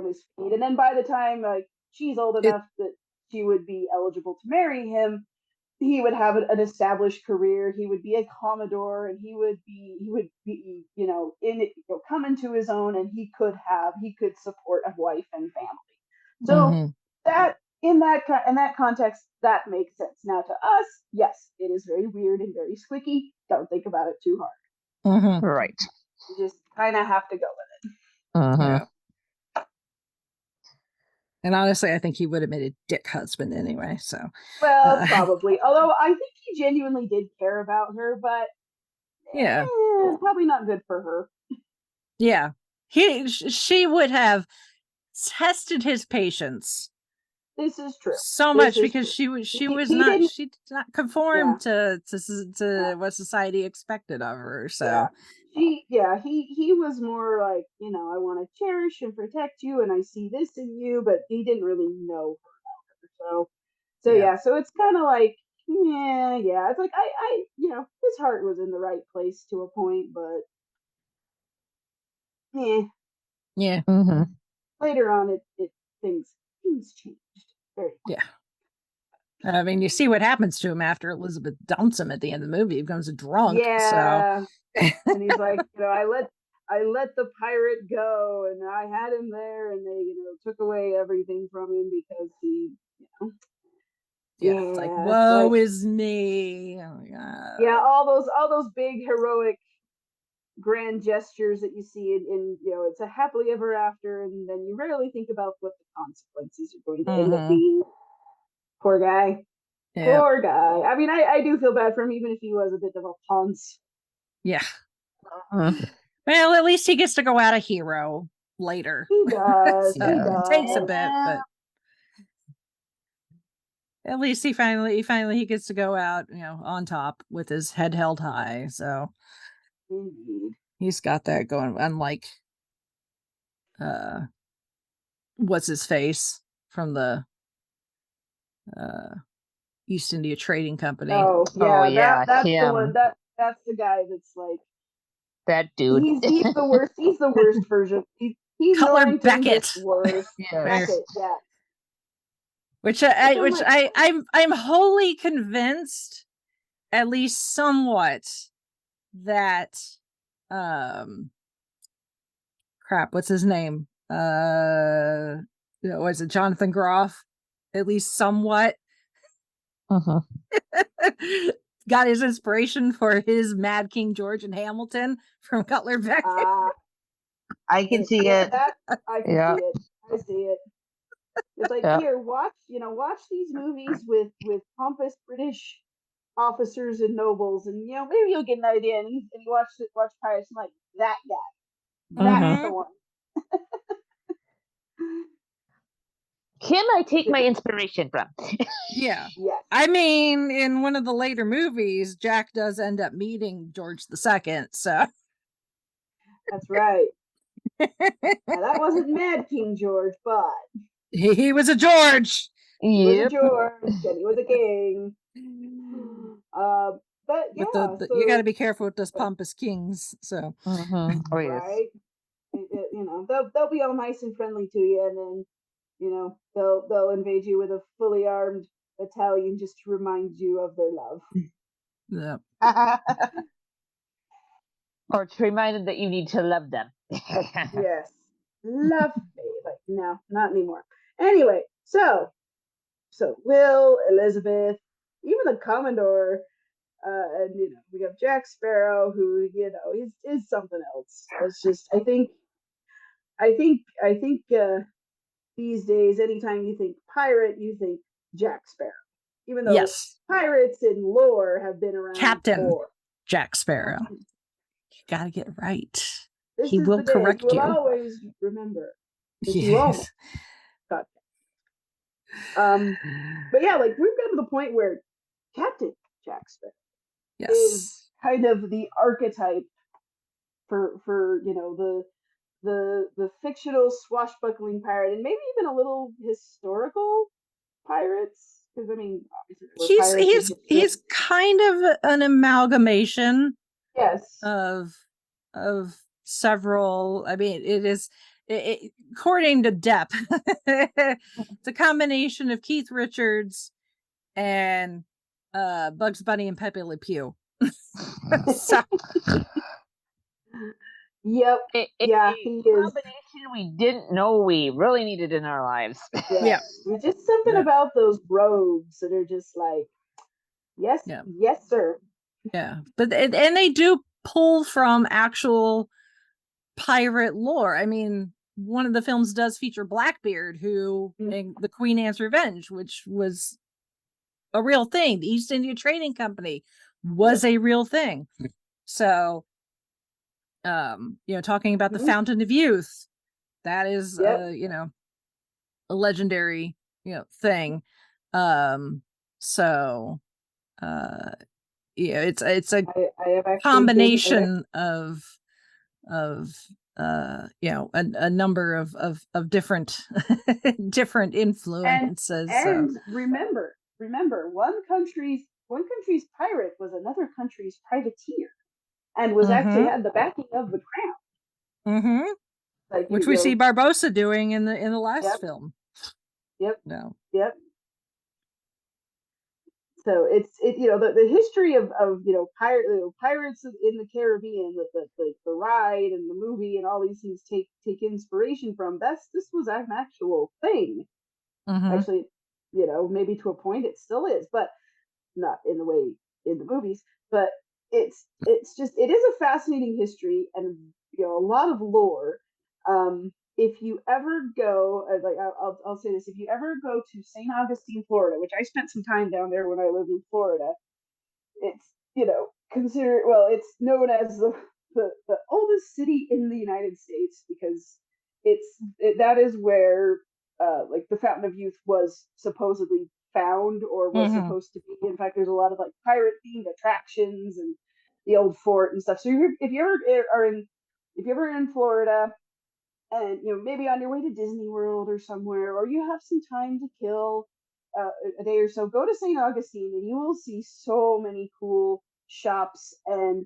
C: his feet. And then by the time like she's old enough that she would be eligible to marry him, he would have an established career. He would be a Commodore, and he would be come into his own, and he could support a wife and family. So that in that context, that makes sense. Now to us, yes, it is very weird and very squicky. Don't think about it too hard.
D: Right.
C: You just kind of have to go with it.
B: And honestly, I think he would have made a dick husband anyway. So,
C: well, probably. Although I think he genuinely did care about her, but probably not good for her.
B: Yeah, she would have tested his patience.
C: This is true.
B: So much because she did not conform to what society expected of her. So.
C: He was more like, I want to cherish and protect you, and I see this in you, but he didn't really know her. So it's kind of like, it's like I his heart was in the right place to a point, but later on things changed very quickly.
B: I mean, you see what happens to him after Elizabeth dumps him at the end of the movie. He becomes a drunk.
C: So. And he's like, I let the pirate go, and I had him there, and they, took away everything from him because he,
B: it's like, woe is me. Oh my God.
C: Yeah, all those big heroic grand gestures that you see in it's a happily ever after, and then you rarely think about what the consequences are going to end up being. Poor guy. Yeah. Poor guy. I mean, I do feel bad for him, even if he was a bit of a ponce.
B: Yeah. Well, at least he gets to go out a hero later.
C: He does.
B: So it takes a bit, but at least he finally gets to go out, on top with his head held high. So he's got that going. Unlike, what's his face from the East India Trading Company.
C: Oh yeah, that's the one. That's the guy that's like
D: that dude.
C: He's the worst. He's the worst version. He's
B: Cutler Beckett.
C: Worst. Beckett, yeah.
B: I'm wholly convinced, at least somewhat, that what's his name? Was it Jonathan Groff? At least somewhat. Got his inspiration for his Mad King George and Hamilton from Cutler Beckett.
E: I can see it.
C: I can see it. I see it. It's like, here, watch these movies with pompous British officers and nobles, and maybe you'll get an idea. And you watch Pirates, and like that guy, that's the one.
D: Him, I take my inspiration from.
B: Yeah. I mean, in one of the later movies, Jack does end up meeting George II. So
C: that's right. Now, that wasn't Mad King George, but
B: he was a George.
C: He was a George, and he was a king. But yeah,
B: so, you got to be careful with those pompous kings. So,
C: right? They'll be all nice and friendly to you, and then they'll invade you with a fully armed battalion just to remind you of their love.
B: Yeah.
D: Or to remind them that you need to love them.
C: Yes. Love me. Like, no, not anymore. Anyway, so Will, Elizabeth, even the Commodore, and we have Jack Sparrow, who is something else. It's just I think these days, anytime you think pirate, you think Jack Sparrow. Even though pirates in lore have been around.
B: Captain Jack Sparrow. You gotta get it right. He will correct you.
C: We'll always remember. You almost got that. But yeah, like we've got to the point where Captain Jack Sparrow is kind of the archetype for the fictional swashbuckling pirate, and maybe even a little historical pirates. Because I mean, obviously
B: he's kind of an amalgamation.
C: Yes.
B: Of several. I mean, it is. According to Depp, it's a combination of Keith Richards and Bugs Bunny and Pepe Le Pew. So.
C: Yep.
D: He is a combination we didn't know we really needed in our lives.
B: Yeah.
C: Just something about those robes that are just like, yes, sir.
B: Yeah, but and they do pull from actual pirate lore. I mean, one of the films does feature Blackbeard, who in the Queen Anne's Revenge, which was a real thing. The East India Trading Company was a real thing. So, talking about the Fountain of Youth, that is, a legendary, thing. It's a combination of a number of different different influences.
C: And remember, one country's pirate was another country's privateer, and was actually had the backing of the crown. Like,
B: which we see Barbossa doing in the last film.
C: Yep. No. Yep. So it's the history of pirates in the Caribbean, the ride and the movie and all these things take inspiration from. This was an actual thing. Actually, maybe to a point it still is, but not in the way in the movies. But it's just, it is a fascinating history and a lot of lore. If you ever go, I'll say this: if you ever go to St. Augustine, Florida, which I spent some time down there when I lived in Florida, it's it's known as the oldest city in the United States, because that is where the Fountain of Youth was supposedly found, or was supposed to be. In fact, there's a lot of pirate themed attractions and the old fort and stuff. So if you ever in Florida, and maybe on your way to Disney World or somewhere, or you have some time to kill a day or so, go to St. Augustine, and you will see so many cool shops. And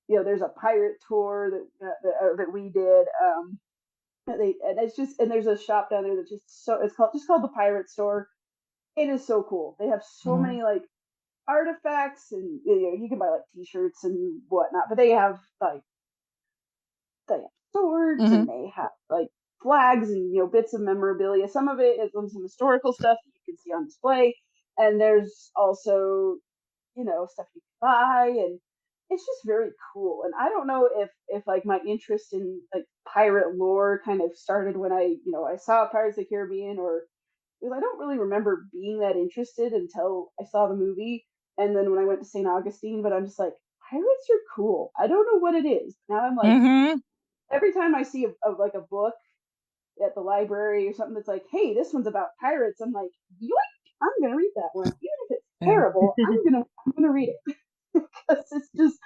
C: there's a pirate tour that we did. And there's a shop down there that's it's called the Pirate Store. It is so cool. They have so many artifacts, and you can buy t-shirts and whatnot, but they have swords, and they have flags and bits of memorabilia. Some of it is some historical stuff that you can see on display, and there's also stuff you can buy, and it's just very cool. And I don't know if my interest in pirate lore kind of started when I saw Pirates of the Caribbean, or because I don't really remember being that interested until I saw the movie, and then when I went to St. Augustine. But I'm just pirates are cool. I don't know what it is. Now I'm every time I see a book at the library or something that's hey, this one's about pirates, I'm yoink, I'm gonna read that one, even if it's terrible. I'm gonna read it because it's just,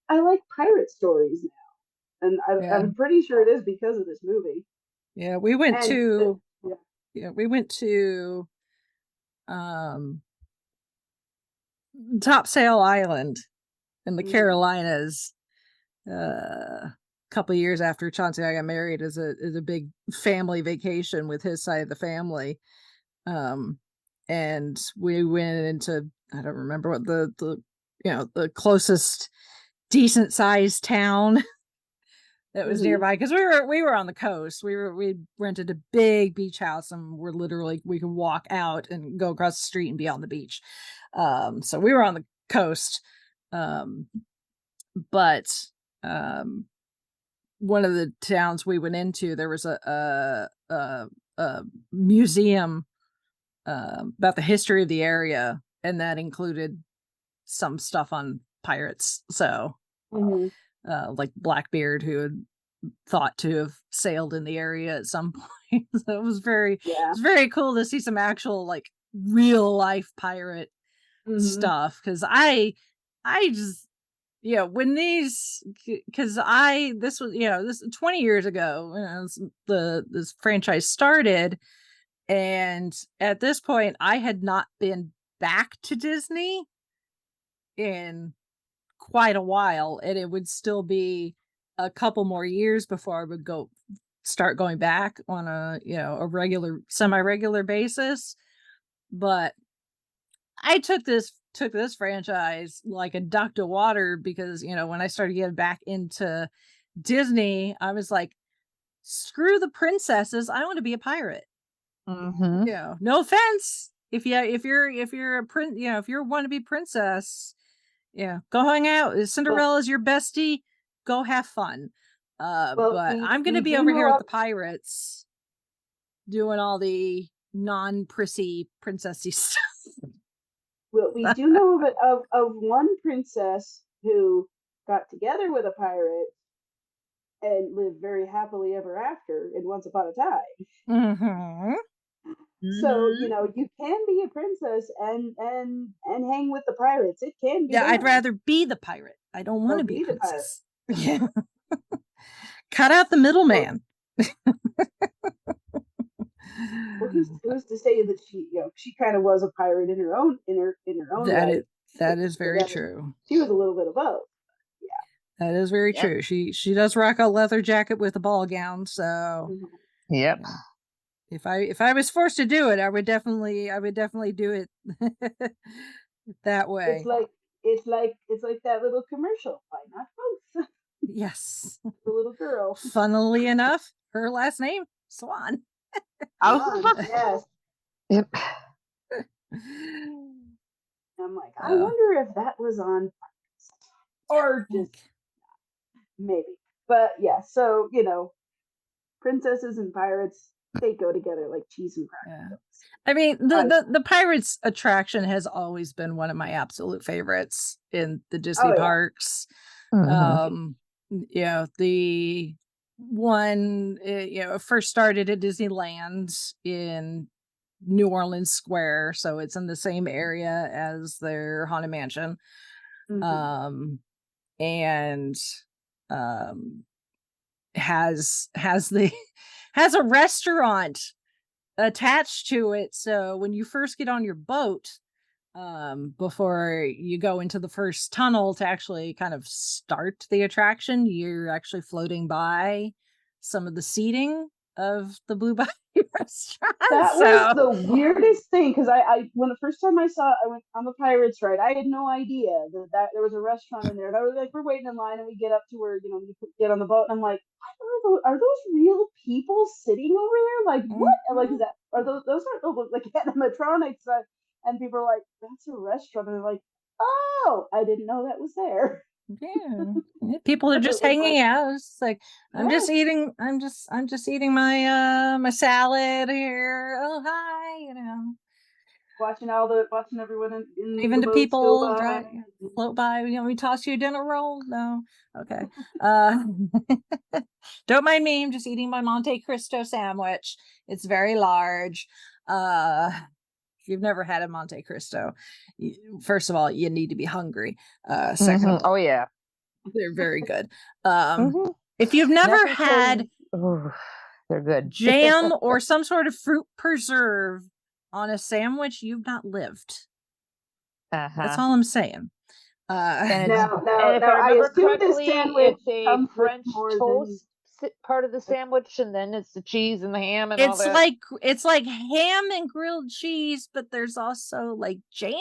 C: I like pirate stories now, and I'm pretty sure it is because of this movie.
B: Yeah, we went to Topsail Island in the Carolinas a couple of years after Chauncey and I got married, as a big family vacation with his side of the family. And we went into, I don't remember what the closest decent sized town that was nearby, because we were on the coast. We rented a big beach house, and we could walk out and go across the street and be on the beach. So we were on the coast. But one of the towns we went into, there was a museum about the history of the area, and that included some stuff on pirates. So Blackbeard, who had thought to have sailed in the area at some point. So it was very cool to see some actual real life pirate stuff, because I just when this was 20 years ago when this franchise started, and at this point I had not been back to Disney in quite a while, and it would still be a couple more years before I would start going back on a regular, semi-regular basis. But I took this franchise like a duck to water, because when I started getting back into Disney, I was like, screw the princesses, I want to be a pirate. No offense, if you're a prince, if you're a wannabe princess, go hang out. Cinderella's your bestie, go have fun. But I'm gonna be over here with the pirates doing all the non-prissy princessy stuff.
C: Well, we do know of one princess who got together with a pirate and lived very happily ever after in Once Upon a Time. So you can be a princess and hang with the pirates. It can be.
B: Yeah, I'd rather be the pirate. I don't want to be a princess. Yeah. Cut out the middleman.
C: Well, who's to say that she kind of was a pirate in her own right?
B: That is very true.
C: She was a little bit of both. Yeah,
B: that is very true. She does rock a leather jacket with a ball gown. So
D: yep.
B: If I was forced to do it, I would definitely do it that way.
C: It's like that little commercial. Why not both?
B: Yes.
C: The little girl.
B: Funnily enough, her last name Swan.
E: Yes.
D: Yep.
C: I'm like, I wonder if that was on or just maybe. But yeah, so princesses and pirates, they go together like cheese and crackers.
B: I mean, the Pirates attraction has always been one of my absolute favorites in the Disney parks. The one first started at Disneyland in New Orleans Square, so it's in the same area as their Haunted Mansion. And has a restaurant attached to it, so when you first get on your boat, before you go into the first tunnel to actually kind of start the attraction, you're actually floating by some of the seating of the Blue Bayou restaurant.
C: That was the weirdest thing, because I when the first time I went on the Pirates ride, I had no idea that there was a restaurant in there. And I was like, we're waiting in line, and we get up to where you get on the boat, and I'm like, are those real people sitting over there? Like what? Like is that those aren't like animatronics? And people are like, that's a restaurant, and they're like, oh, I didn't know that was there.
B: Yeah, people are just hanging out. It's like I'm just eating my my salad here. Oh hi,
C: watching everyone in
B: even
C: the
B: the people
C: float
B: by. We toss you a dinner roll. No, okay. Don't mind me. I'm just eating my Monte Cristo sandwich. It's very large. If you've never had a Monte Cristo, first of all, you need to be hungry. Second of all, they're very good. If you've never had
D: they're good
B: jam or some sort of fruit preserve on a sandwich, you've not lived. That's all I'm saying.
D: And if I remember correctly, it's a French toast part of the sandwich, and then it's the cheese and the ham and all that.
B: It's like ham and grilled cheese, but there's also like jam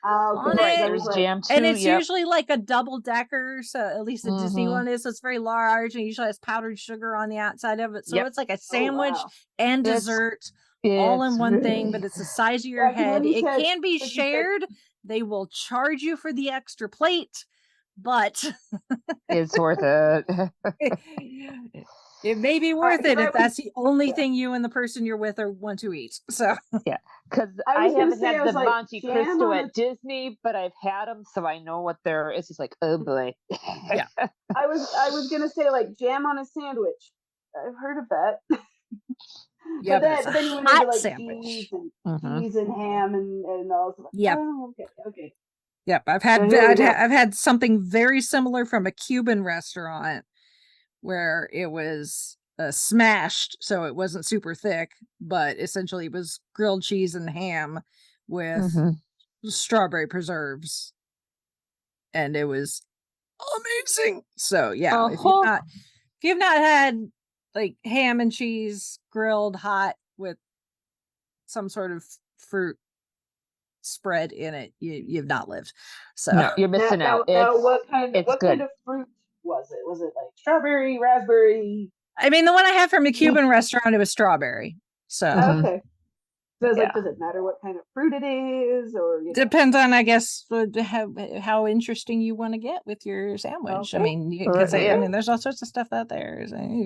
B: on it.
D: There's jam too,
B: and it's usually like a double decker. So at least the Disney one is. So it's very large, and usually has powdered sugar on the outside of it. So it's like a sandwich and dessert all in one thing, but it's the size of your head. It can be shared. They will charge you for the extra plate, but
D: it's worth it.
B: It may be worth it if that's the only thing you and the person you're with want to eat. So
D: because I haven't had the Monte Cristo at Disney, but I've had them, so I know what they're. It's just like, oh boy.
C: I was gonna say like jam on a sandwich. I've heard of that.
B: Yeah,
C: but then you went into like
B: sandwich.
C: cheese and ham and all.
B: Yep.
C: Oh, okay.
B: Yep, I've had something very similar from a Cuban restaurant where it was smashed, so it wasn't super thick, but essentially it was grilled cheese and ham with strawberry preserves, and it was amazing. So if you've not had like ham and cheese grilled hot with some sort of fruit spread in it, you've not lived. So
D: no, you're missing out.
C: What kind of fruit was it? Was it like strawberry, raspberry?
B: I mean, the one I had from a Cuban restaurant, it was strawberry. So
C: okay. Does it matter what kind of fruit it is, or
B: depends on, I guess, how interesting you want to get with your sandwich? Okay. I mean, because I mean, there's all sorts of stuff out there. So you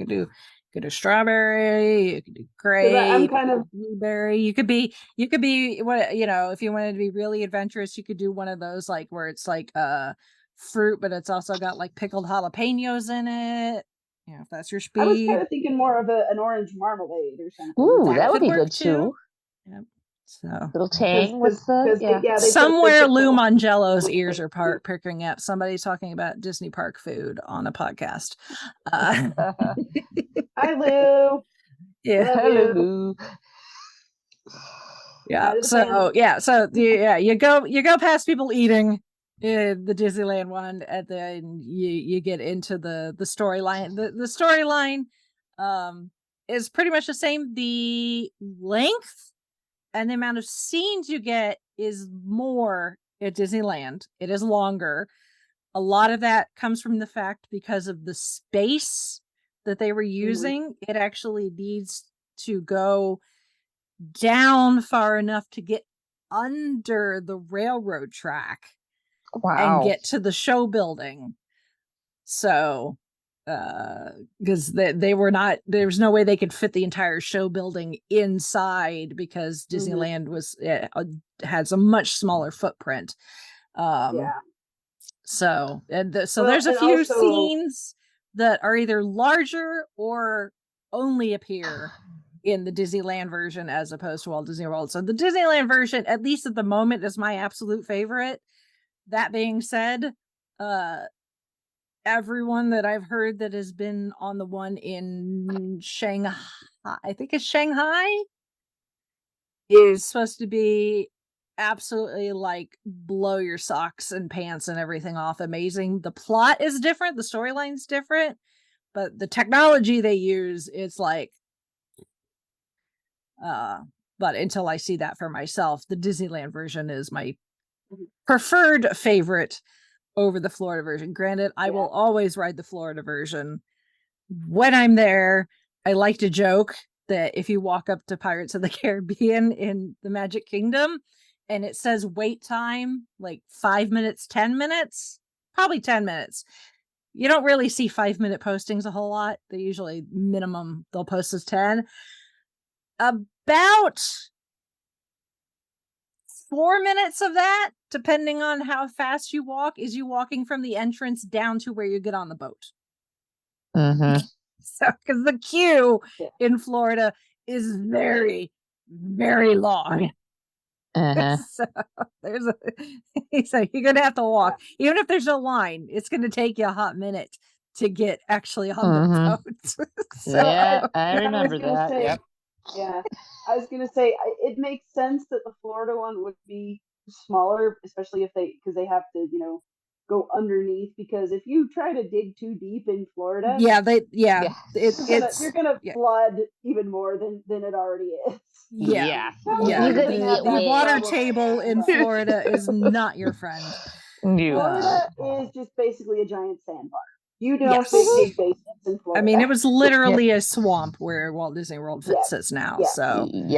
B: could do strawberry, you could do grape,
C: I'm kind of
B: blueberry. You could be what if you wanted to be really adventurous, you could do one of those like where it's like fruit, but it's also got like pickled jalapenos in it. If that's your speed.
C: I was kind of thinking more of an orange marmalade or something.
D: Ooh, that would be good too.
B: Yep. So
D: little tang with
B: somewhere Lou Mongello's ears are perking up. Somebody's talking about Disney park food on a podcast.
C: Hi Lou.
B: Yeah, hello Lou. Yeah. So you go past people eating in the Disneyland one, and then you get into the storyline. The storyline is pretty much the same. The length and the amount of scenes you get is more at Disneyland. It is longer. A lot of that comes from the fact because of the space that they were using. It actually needs to go down far enough to get under the railroad track
D: Wow.
B: and get to the show building. So, because they were not, there was no way they could fit the entire show building inside because Disneyland was has a much smaller footprint. So there's a few scenes that are either larger or only appear in the Disneyland version as opposed to Walt Disney World. So the Disneyland version, at least at the moment, is my absolute favorite. That being said, everyone that I've heard that has been on the one in Shanghai, I think it's Shanghai, is supposed to be absolutely like blow your socks and pants and everything off amazing. The plot is different, the storyline's different, but the technology they use, it's like but until I see that for myself, the Disneyland version is my preferred favorite over the Florida version. Granted, I will always ride the Florida version when I'm there. I like to joke that if you walk up to Pirates of the Caribbean in the Magic Kingdom and it says wait time like 5 minutes, 10 minutes, probably 10 minutes. You don't really see 5-minute postings a whole lot. They usually minimum they'll post as 10. About 4 minutes of that, depending on how fast you walk, is you walking from the entrance down to where you get on the boat. So, because the queue in Florida is very, very long. So there's so you're gonna have to walk, even if there's no line. It's gonna take you a hot minute to get actually on the boat.
D: So, I remember that. Yep.
C: Yeah, I was gonna say it makes sense that the Florida one would be smaller, especially if because they have to, go underneath. Because if you try to dig too deep in Florida, you're gonna flood even more than it already is.
B: The water table in Florida is not your friend.
C: Florida is just basically a giant sandbar. You don't big basements in Florida.
B: I mean, it was literally a swamp where Walt Disney World sits now. So when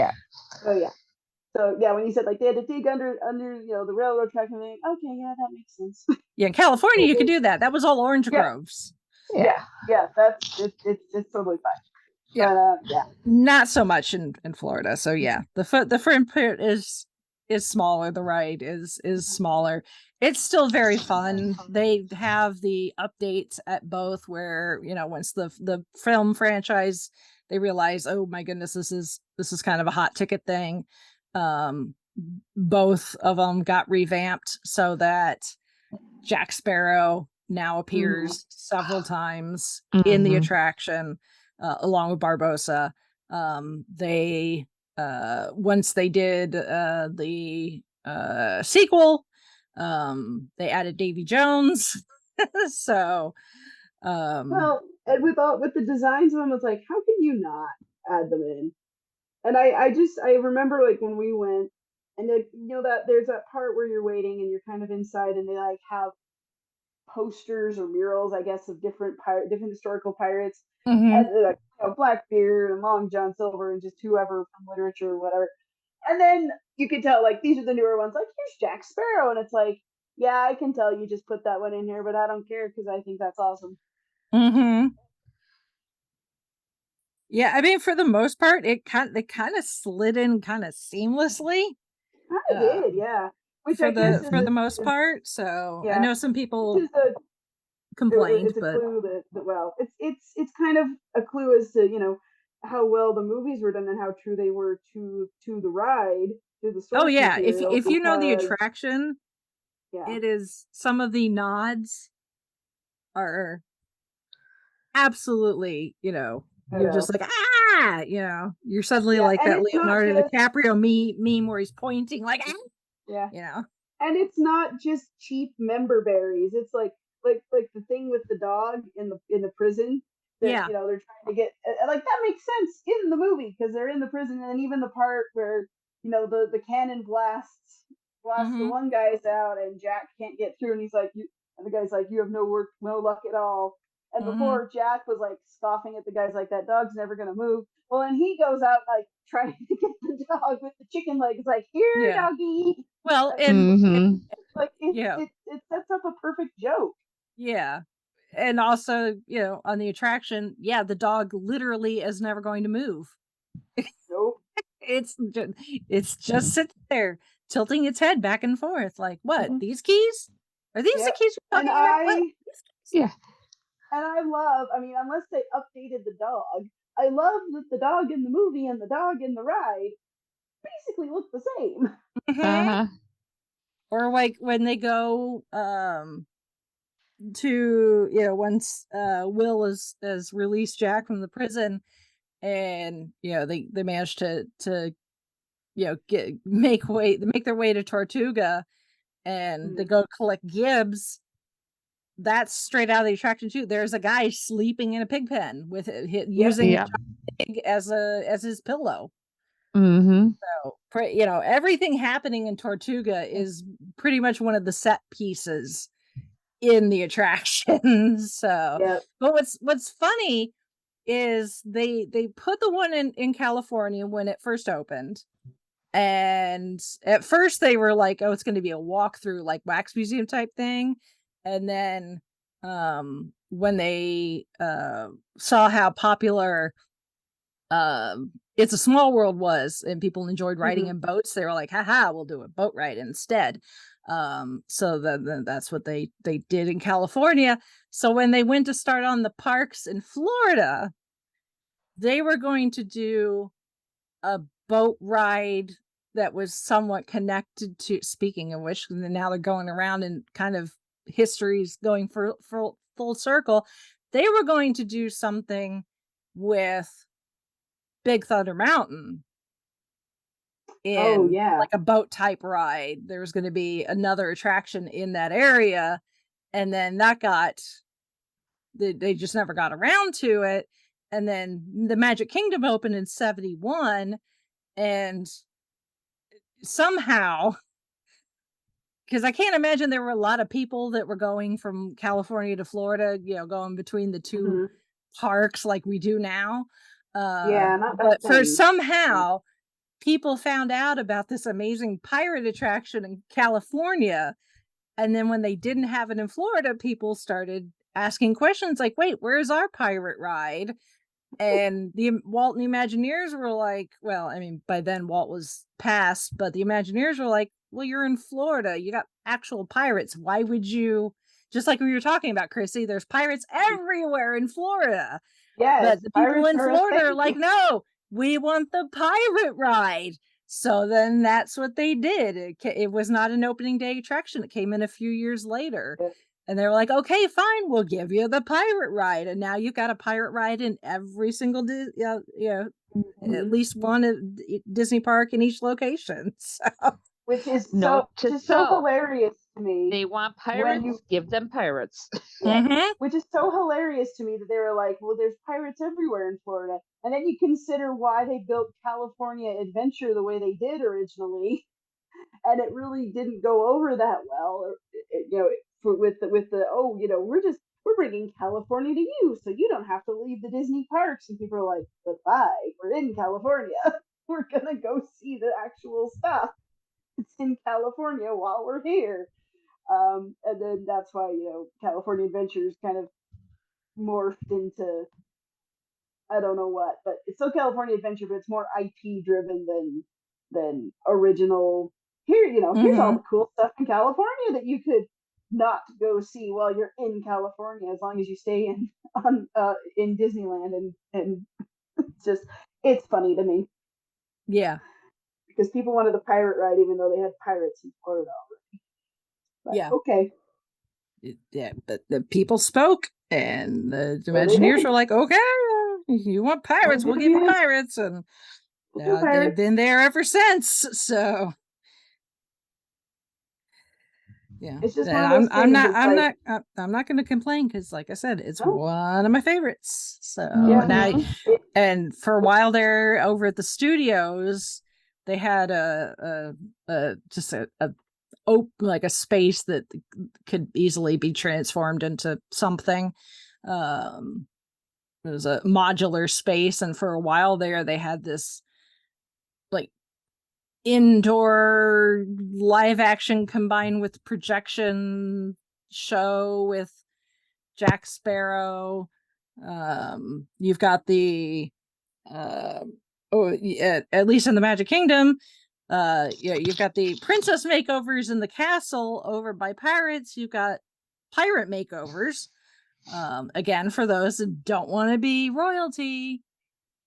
B: you said like they had to dig under the railroad track and everything, okay, yeah, that makes sense. Yeah, in California you could do that. That was all orange groves.
C: That's it's totally fine.
B: Yeah, not so much in Florida. So yeah, the footprint is smaller. The ride is smaller. It's still very fun. They have the updates at both where, once the film franchise, they realize, oh my goodness, this is kind of a hot ticket thing. Both of them got revamped so that Jack Sparrow now appears several times in the attraction, along with Barbossa. They once they did the sequel, they added Davy Jones. So
C: well, and with the designs of them, it's like, how can you not add them in? And I remember like when we went, and that there's that part where you're waiting and you're kind of inside, and they like have posters or murals, I guess, of different historical pirates, and like Blackbeard and Long John Silver and just whoever from literature or whatever. And then you can tell like these are the newer ones. Like here's Jack Sparrow, and it's like, yeah, I can tell you just put that one in here, but I don't care because I think that's awesome.
B: Yeah, I mean, for the most part, they kind of slid in kind of seamlessly.
C: I did, yeah. Which
B: for the most part. So I know some people complained,
C: it's a
B: but
C: clue that it's kind of a clue as to how well the movies were done and how true they were to the ride, to the source material,
B: if you know the attraction, it is some of the nods are absolutely you're just like you're suddenly like that Leonardo DiCaprio meme where he's pointing like
C: and it's not just cheap member berries. It's like the thing with the dog in the prison that they're trying to get, like that makes sense in the movie because they're in the prison, and even the part where the cannon blasts the one guy's out and Jack can't get through, and he's like, and the guy's like, you have no luck at all. And before Jack was like scoffing at the guys like that dog's never gonna move. Well, and he goes out like trying to get the dog with the chicken legs, like here, doggy.
B: Well, and
C: like it sets up a perfect joke.
B: Yeah. And also, on the attraction, the dog literally is never going to move.
C: Nope.
B: It's just sitting there tilting its head back and forth. Like, what? These keys? Are these the keys you're talking about?
C: Yeah. And I love, unless they updated the dog, I love that the dog in the movie and the dog in the ride basically look the same.
B: Or like when they go to once Will is released Jack from the prison, and they manage to make their way to Tortuga, and they go collect Gibbs. That's straight out of the attraction too. There's a guy sleeping in a pig pen with using a pig as his pillow. So everything happening in Tortuga is pretty much one of the set pieces in the attraction. So but what's funny is they put the one in California when it first opened, and at first they were like, oh, it's going to be a walkthrough like wax museum type thing. And then when they saw how popular It's a Small World was, and people enjoyed riding in boats, they were like, haha, we'll do a boat ride instead. So then that's what they did in California. So when they went to start on the parks in Florida, they were going to do a boat ride that was somewhat connected to, speaking of which, now they're going around and kind of history's going for full circle. They were going to do something with Big Thunder Mountain like a boat type ride. There was going to be another attraction in that area, and then that they just never got around to it. And then the Magic Kingdom opened in 1971, and somehow, because I can't imagine there were a lot of people that were going from California to Florida, going between the two parks like we do now. But for somehow people found out about this amazing pirate attraction in California, and then when they didn't have it in Florida, people started asking questions like, wait, where's our pirate ride? And the Walt and the Imagineers were like, well, by then Walt was passed, but the Imagineers were like, well, you're in Florida, you got actual pirates, why would you, just like we were talking about, Chrissy, there's pirates everywhere in Florida. But the people in Florida are like, no, we want the pirate ride. So then that's what they did. It was not an opening day attraction. It came in a few years later. And they were like, okay, fine, we'll give you the pirate ride. And now you've got a pirate ride in every single, at least one Disney park in each location. So.
C: Which is so hilarious to me.
D: They want pirates, give them pirates.
C: Which is so hilarious to me that they were like, well, there's pirates everywhere in Florida. And then you consider why they built California Adventure the way they did originally. And it really didn't go over that well. We're bringing California to you, so you don't have to leave the Disney parks. And people are like, but why? We're in California. We're going to go see the actual stuff. It's in California while we're here. And then that's why, California Adventures kind of morphed into, I don't know what, but it's still California Adventure, but it's more IP driven than original. Here, here's all the cool stuff in California that you could not go see while you're in California, as long as you stay in Disneyland. And it's funny to me.
B: Yeah.
C: Because people wanted the pirate ride, even though they had pirates in Florida already. But, okay.
B: Yeah, but the people spoke, and the Imagineers were like, okay, you want pirates, we'll give you pirates. And they've been there ever since. So, yeah. It's just I'm not going to complain, because, like I said, it's one of my favorites. So, and for a while there over at the studios, they had a space that could easily be transformed into something. It was a modular space, and for a while there, they had this like indoor live action combined with projection show with Jack Sparrow. You've got the at least in the Magic Kingdom, you've got the princess makeovers in the castle over by pirates. You've got pirate makeovers. Again, for those that don't want to be royalty,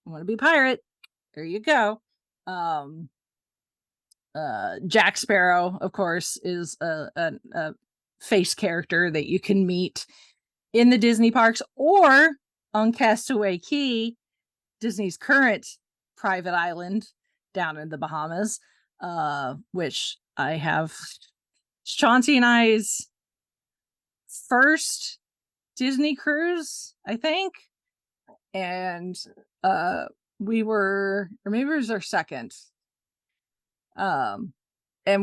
B: want to be pirate, there you go. Jack Sparrow, of course, is a face character that you can meet in the Disney parks or on Castaway Cay, Disney's current private island down in the Bahamas, which I have Chauncey and I's first Disney cruise, I think. And we were, or maybe it was our second. And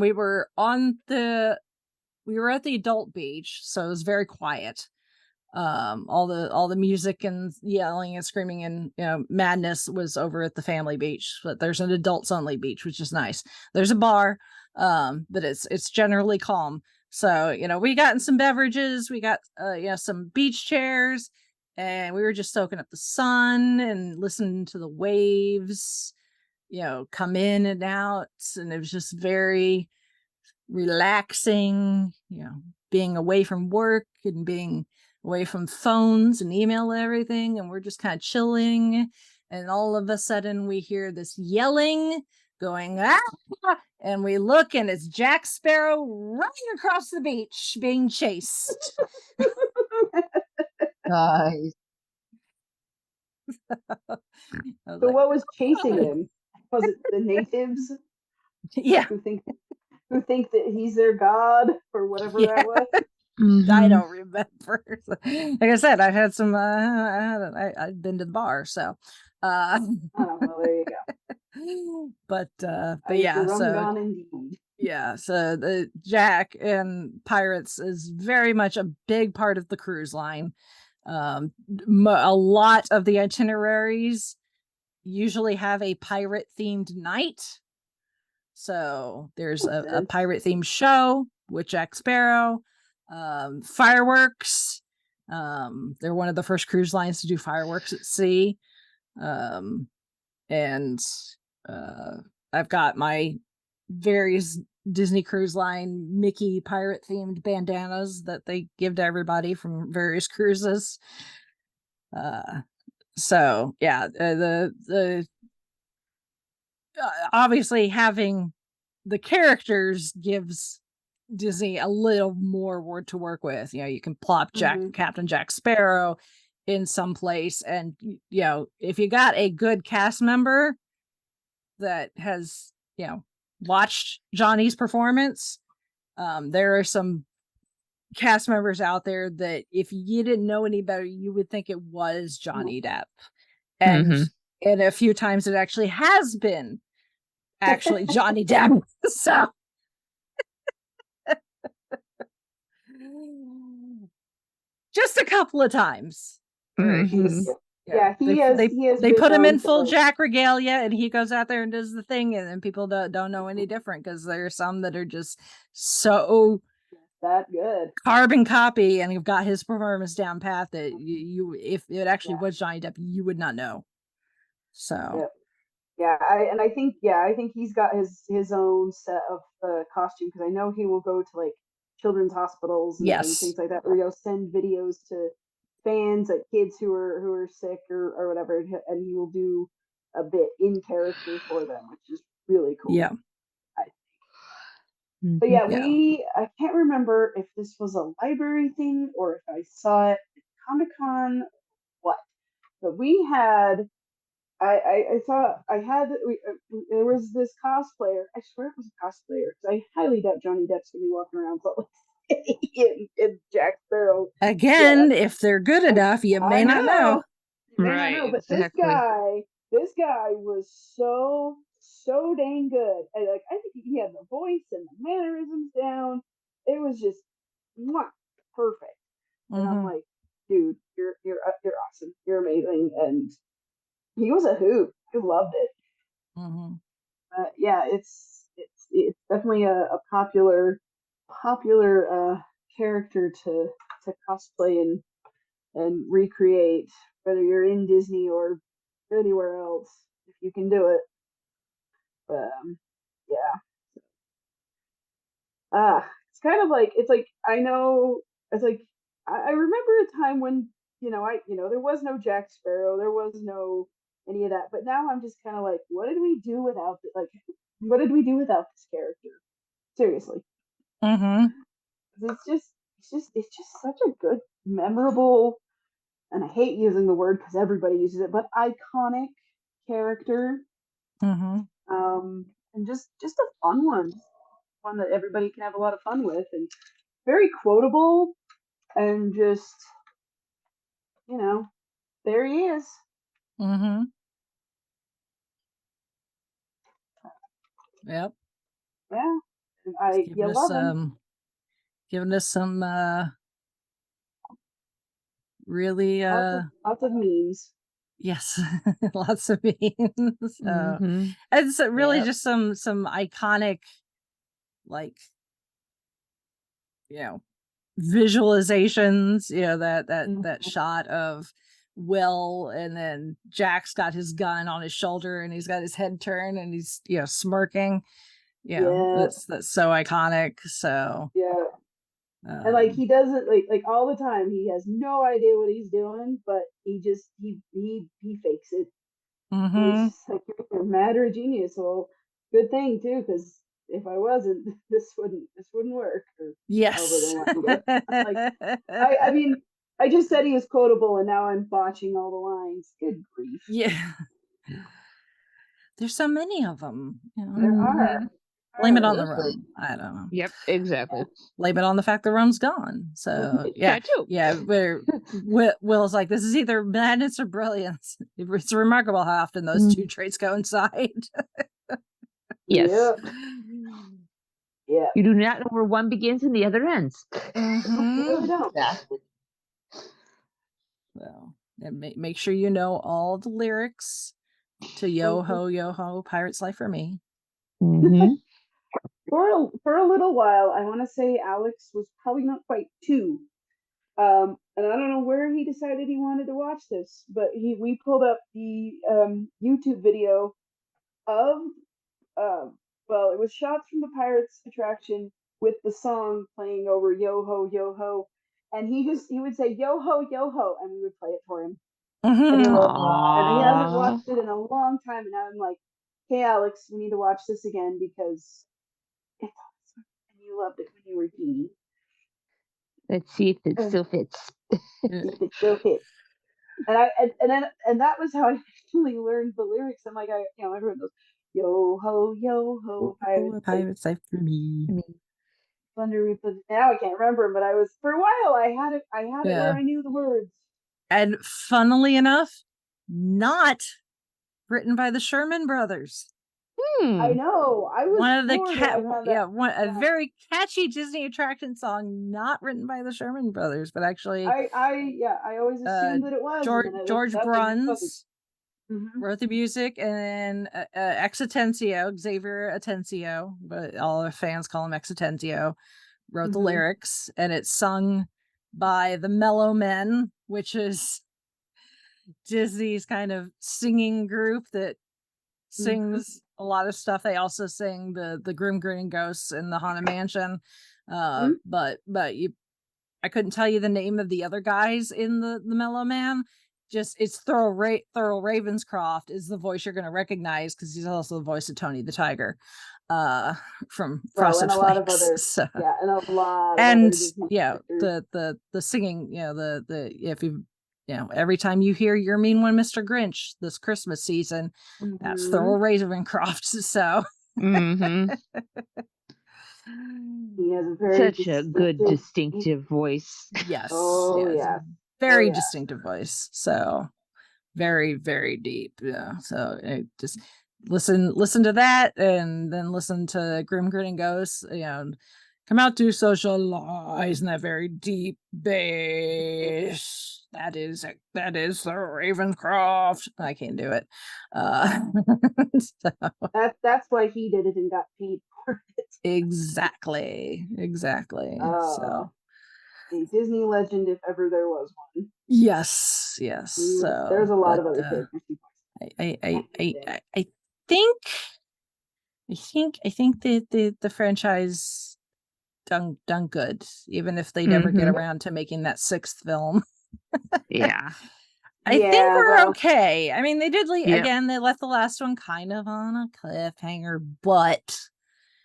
B: we were at the adult beach, so it was very quiet. All the music and yelling and screaming and madness was over at the family beach, but there's an adults only beach, which is nice. There's a bar, but it's generally calm. So we got in some beverages, we got some beach chairs, and we were just soaking up the sun and listening to the waves come in and out, and it was just very relaxing, being away from work and being away from phones and email and everything, and we're just kind of chilling, and all of a sudden we hear this yelling going, ah! And we look, and it's Jack Sparrow running across the beach being chased.
E: Nice.
C: So what was chasing him? Was it the natives?
B: Yeah.
C: Who think that he's their god or whatever that was?
E: Mm-hmm.
B: I don't remember. Like I said, I've had some. I've been to the bar, so.
C: Oh, well, there you go.
B: But yeah, so
C: indeed.
B: yeah, so the Jack and Pirates is very much a big part of the cruise line. A lot of the itineraries usually have a pirate themed night. So there's a pirate themed show with Jack Sparrow, fireworks. They're one of the first cruise lines to do fireworks at sea. And I've got my various Disney Cruise Line Mickey pirate themed bandanas that they give to everybody from various cruises. So yeah, the obviously having the characters gives Disney a little more word to work with. You can plop Captain Jack Sparrow in some place, and if you got a good cast member that has watched Johnny's performance, there are some cast members out there that if you didn't know any better, you would think it was Johnny Depp, and a few times it actually has been Johnny Depp. So just a couple of times. They put him in full Jack regalia, and he goes out there and does the thing, and then people don't know any different, because there are some that are just so
C: that good
B: carbon copy, and you've got his performance down pat that you if it actually was Johnny Depp, you would not know. So
C: I think he's got his own set of costume, because I know he will go to like children's hospitals and things like that, where he'll send videos to fans, like kids who are sick or whatever, and he will do a bit in character for them, which is really cool.
B: Yeah.
C: I think. But I can't remember if this was a library thing or if I saw it at Comic-Con, but we had there was this cosplayer. I swear it was a cosplayer, because I highly doubt Johnny Depp's gonna be walking around in Jack Sparrow.
B: Again, if they're good enough, you may not know.
C: Right, but exactly. This guy was so dang good. I think he had the voice and the mannerisms down. It was just perfect. And I'm like, dude, you're awesome. You're amazing. And he was a hoot. I loved it.
B: Mm-hmm.
C: Yeah, it's definitely a popular character to cosplay and recreate, whether you're in Disney or anywhere else, if you can do it. Yeah. It's kind of like, I know, it's like I remember a time when there was no Jack Sparrow, there was no any of that, but now I'm just kind of like, what did we do without this character? Seriously.
B: Mm-hmm.
C: It's just such a good, memorable, and I hate using the word because everybody uses it, but iconic character.
B: Mm-hmm.
C: And just a fun one that everybody can have a lot of fun with, and very quotable, and just there he is.
B: Mm-hmm. Yep.
C: Yeah. And you love him.
B: Giving us some really
C: lots of memes.
B: Yes, lots of memes. It's really just some iconic, like, visualizations. That shot of Will, and then Jack's got his gun on his shoulder, and he's got his head turned, and he's smirking. That's so iconic. So
C: and like he does it like all the time. He has no idea what he's doing, but he fakes it.
B: Mm-hmm.
C: He's just like, you're mad or a genius. Well, good thing too, because if I wasn't, this wouldn't work.
B: Yes.
C: I mean, I just said he was quotable, and now I'm botching all the lines. Good grief.
B: Yeah. There's so many of them.
C: There are.
B: Blame it on the rum. I don't know.
D: Yep, exactly.
B: Blame it on the fact the rum's gone. So yeah,
D: too.
B: Yeah. Where Will's like, this is either madness or brilliance. It's remarkable how often those two traits coincide.
D: Yes.
C: Yeah.
D: You do not know where one begins and the other ends.
C: You really don't.
B: Well, and make sure you know all the lyrics to Yo Ho, Yo Ho, Pirate's Life for Me.
D: Mm-hmm.
C: For a little while, I want to say Alex was probably not quite 2. And I don't know where he decided he wanted to watch this, but we pulled up the YouTube video of it was shots from the Pirates attraction with the song playing over Yo Ho, and he would say Yo Ho, and we would play it for him.
B: Mm-hmm.
C: And he hasn't watched it in a long time, and now I'm like, hey Alex, we need to watch this again because it's awesome, and you loved it when you were Genie.
D: Let's see if it still fits.
C: If it still fits. And that was how I actually learned the lyrics. I'm like, I heard those Yo Ho,
B: Pirate's Life for Me.
C: Thunder. Now I can't remember them, but for a while I had it where I knew the words. And
B: funnily enough, not written by the Sherman Brothers.
C: I know. I was
B: one of the a very catchy Disney attraction song, not written by the Sherman Brothers, but actually
C: I always assumed that it was.
B: George Bruns wrote the music, and Xavier Atencio, but all our fans call him Exatencio, wrote the lyrics, and it's sung by the Mellow Men, which is Disney's kind of singing group that sings a lot of stuff. They also sing the Grim Grinning Ghosts in the Haunted Mansion. But I couldn't tell you the name of the other guys in the Mellow Man. Just it's Thurl Ravenscroft is the voice you're going to recognize because he's also the voice of Tony the Tiger from Frosted Flakes.
C: Lot of others, and a lot.
B: And the singing, if you every time you hear Your Mean One, Mr. Grinch this Christmas season, that's Thurl Ravenscroft. So
C: he has a
D: such a good distinctive voice.
B: Yes.
C: Very
B: distinctive voice. So very, very deep. Yeah. So just listen to that, and then listen to Grim Grinning Ghosts. Come out to socialize in that very deep bass. that is the Ravenscroft. I can't do it. So.
C: That's why he did it and got paid for it.
B: Exactly. So
C: a Disney legend, if ever there was one.
B: yes. So
C: there's a lot of other characters.
B: I think the franchise done good, even if they never get around to making that 6th film.
E: Yeah.
B: I think we're okay. I mean, they did again. They left the last one kind of on a cliffhanger, but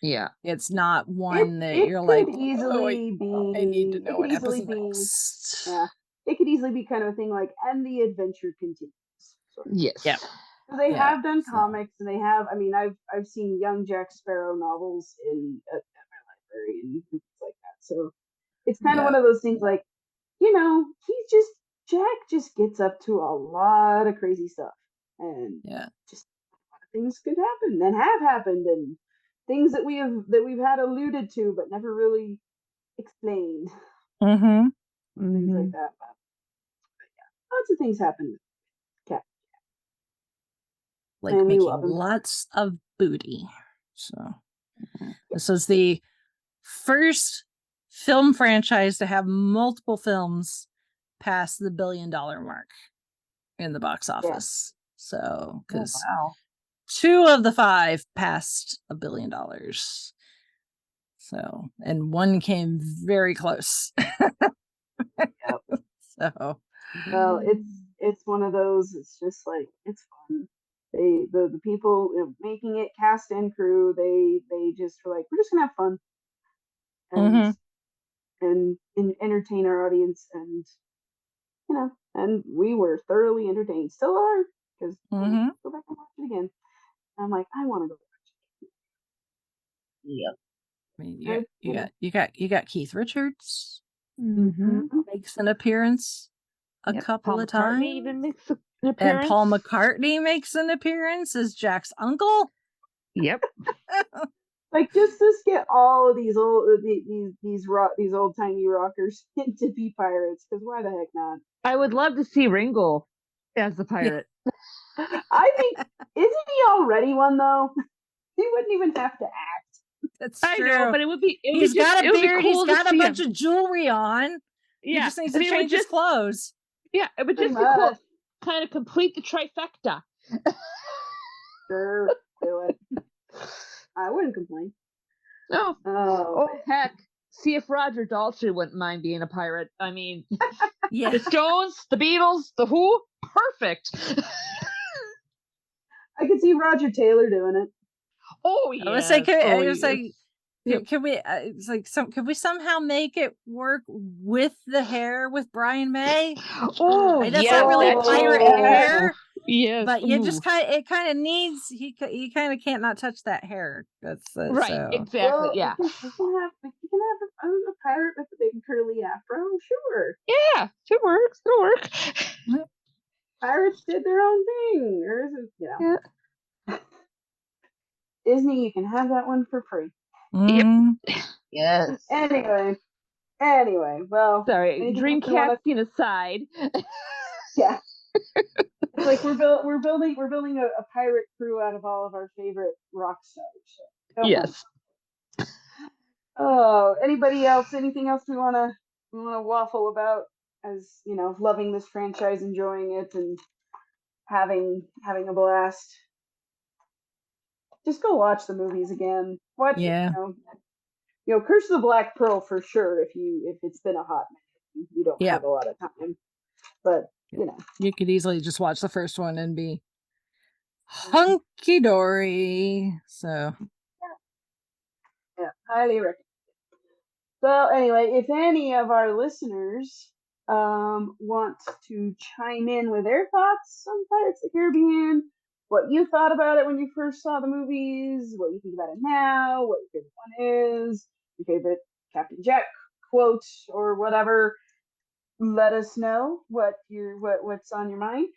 B: it's not one that you're like,
C: easily be.
B: I need to know what happens next.
C: Yeah, it could easily be kind of a thing like, and the adventure continues. Sort of.
E: Yes.
B: Yeah.
C: They have done comics, and they have. I mean, I've seen young Jack Sparrow novels at my library and things like that. So it's kind of one of those things like, Jack just gets up to a lot of crazy stuff, and just a lot of things could happen and have happened, and things that we've had alluded to but never really explained. Things like that. But yeah, lots of things happen. Captain Jack.
B: Like and making lots of booty. So this was the first film franchise to have multiple films past the $1 billion mark in the box office. So because 2 of the 5 passed $1 billion. So, and 1 came very close. So,
C: well, it's one of those. It's just like, it's fun. The people making it, cast and crew, they just were like, we're just gonna have fun and entertain our audience, and and we were thoroughly entertained. Still are, because go back and watch it again. And I'm like, I want to go watch it.
B: Yep. I mean, you got Keith Richards makes an appearance a couple of times.
E: Even makes an appearance.
B: And Paul McCartney makes an appearance as Jack's uncle.
E: Yep.
C: Like, just to get all of these old timey rockers to be pirates, because why the heck not?
E: I would love to see Ringo as the pirate.
C: I think, isn't he already one though? He wouldn't even have to act.
B: That's true.
E: I know, but it would be.
B: He's got a beard. He's got a bunch of jewelry on.
E: Yeah,
B: he just needs to change his clothes.
E: Yeah, it would just be cool. Kind of complete the trifecta.
C: Sure, do it. I wouldn't complain.
E: No. Oh, heck. See if Roger Daltrey wouldn't mind being a pirate. I mean, the Stones, the Beatles, the Who, perfect.
C: I could see Roger Taylor doing it.
E: Oh yeah.
B: Can we? It's like Can we somehow make it work with the hair with Brian May?
E: Oh,
B: that's not really pirate hair.
E: Yes,
B: but you just it kind of needs. You kind of can't not touch that hair. That's
E: right.
B: So.
E: Exactly.
C: Well,
E: yeah.
C: You can have a pirate with a big curly afro. Sure.
E: Yeah, it works. It'll work.
C: Pirates did their own thing. Yeah. Disney, you can have that one for free.
E: Yep. Yes.
C: Anyway, well.
E: Sorry, Dreamcasting aside.
C: Yeah. It's like we're building a pirate crew out of all of our favorite rock stars. So
E: yes.
C: Oh, anybody else? Anything else we wanna waffle about? As loving this franchise, enjoying it, and having a blast. Just go watch the movies again. Watch it, Curse of the Black Pearl for sure. If it's been a hot minute, you don't have a lot of time. But
B: you could easily just watch the first one and be hunky dory. So
C: yeah, highly recommend it. So anyway, if any of our listeners want to chime in with their thoughts on Pirates of the Caribbean, what you thought about it when you first saw the movies, what you think about it now, what your favorite one is, your favorite Captain Jack quote or whatever, let us know what's on your mind.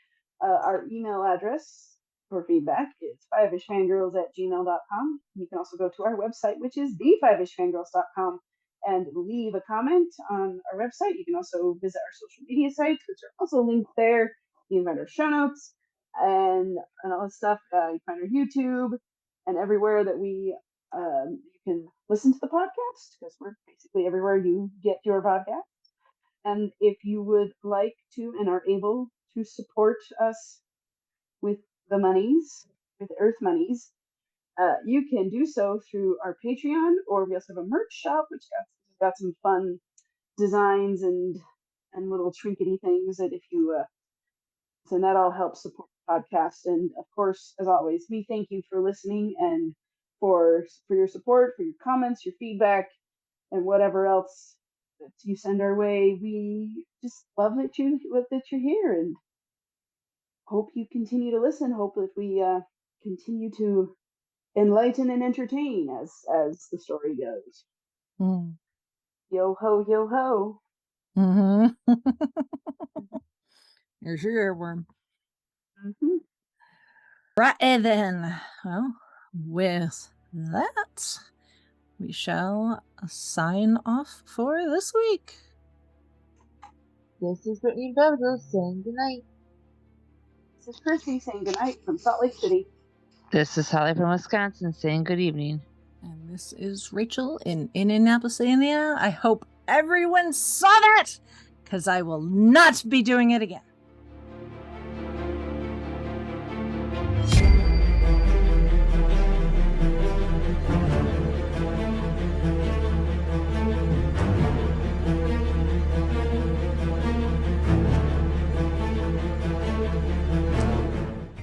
C: Our email address for feedback is fiveishfangirls@gmail.com. You can also go to our website, which is thefivishfangirls.com, and leave a comment on our website. You can also visit our social media sites, which are also linked there. You can find our show notes and all this stuff. You can find our YouTube and everywhere that you can listen to the podcast, because we're basically everywhere you get your podcast. And if you would like to and are able to support us with the monies, with Earth monies, you can do so through our Patreon, or we also have a merch shop, which got some fun designs and little trinkety things that if you so that all helps support the podcast. And of course, as always, we thank you for listening and for your support, for your comments, your feedback, and whatever else that you send our way. We just love that you're here, and hope you continue to listen. Hope that we continue to enlighten and entertain as the story goes. Yo ho, yo ho.
B: Mm-hmm. Here's your earworm.
C: Mm-hmm.
B: Right then. Well, with that, we shall sign off for this week.
E: This is Brittany and Beverly saying goodnight.
C: This is Chrissy saying goodnight from Salt Lake City.
D: This is Holly from Wisconsin saying good evening.
B: And this is Rachel in Indianapolis, Indiana. I hope everyone saw that, because I will not be doing it again.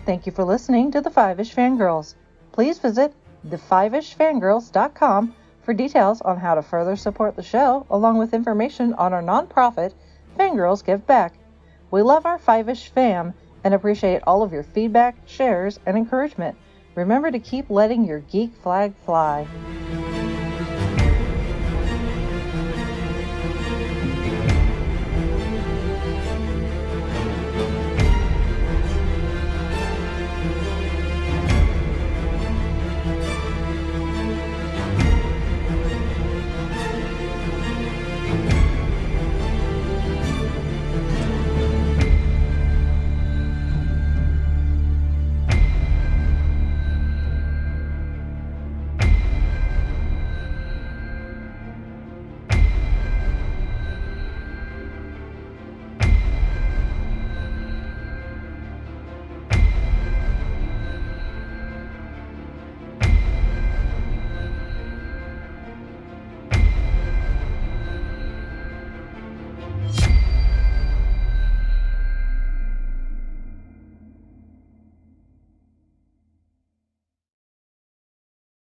B: Thank you for listening to the Fiveish Fangirls. Please visit thefiveishfangirls.com for details on how to further support the show, along with information on our nonprofit, Fangirls Give Back. We love our Fiveish fam and appreciate all of your feedback, shares, and encouragement. Remember to keep letting your geek flag fly.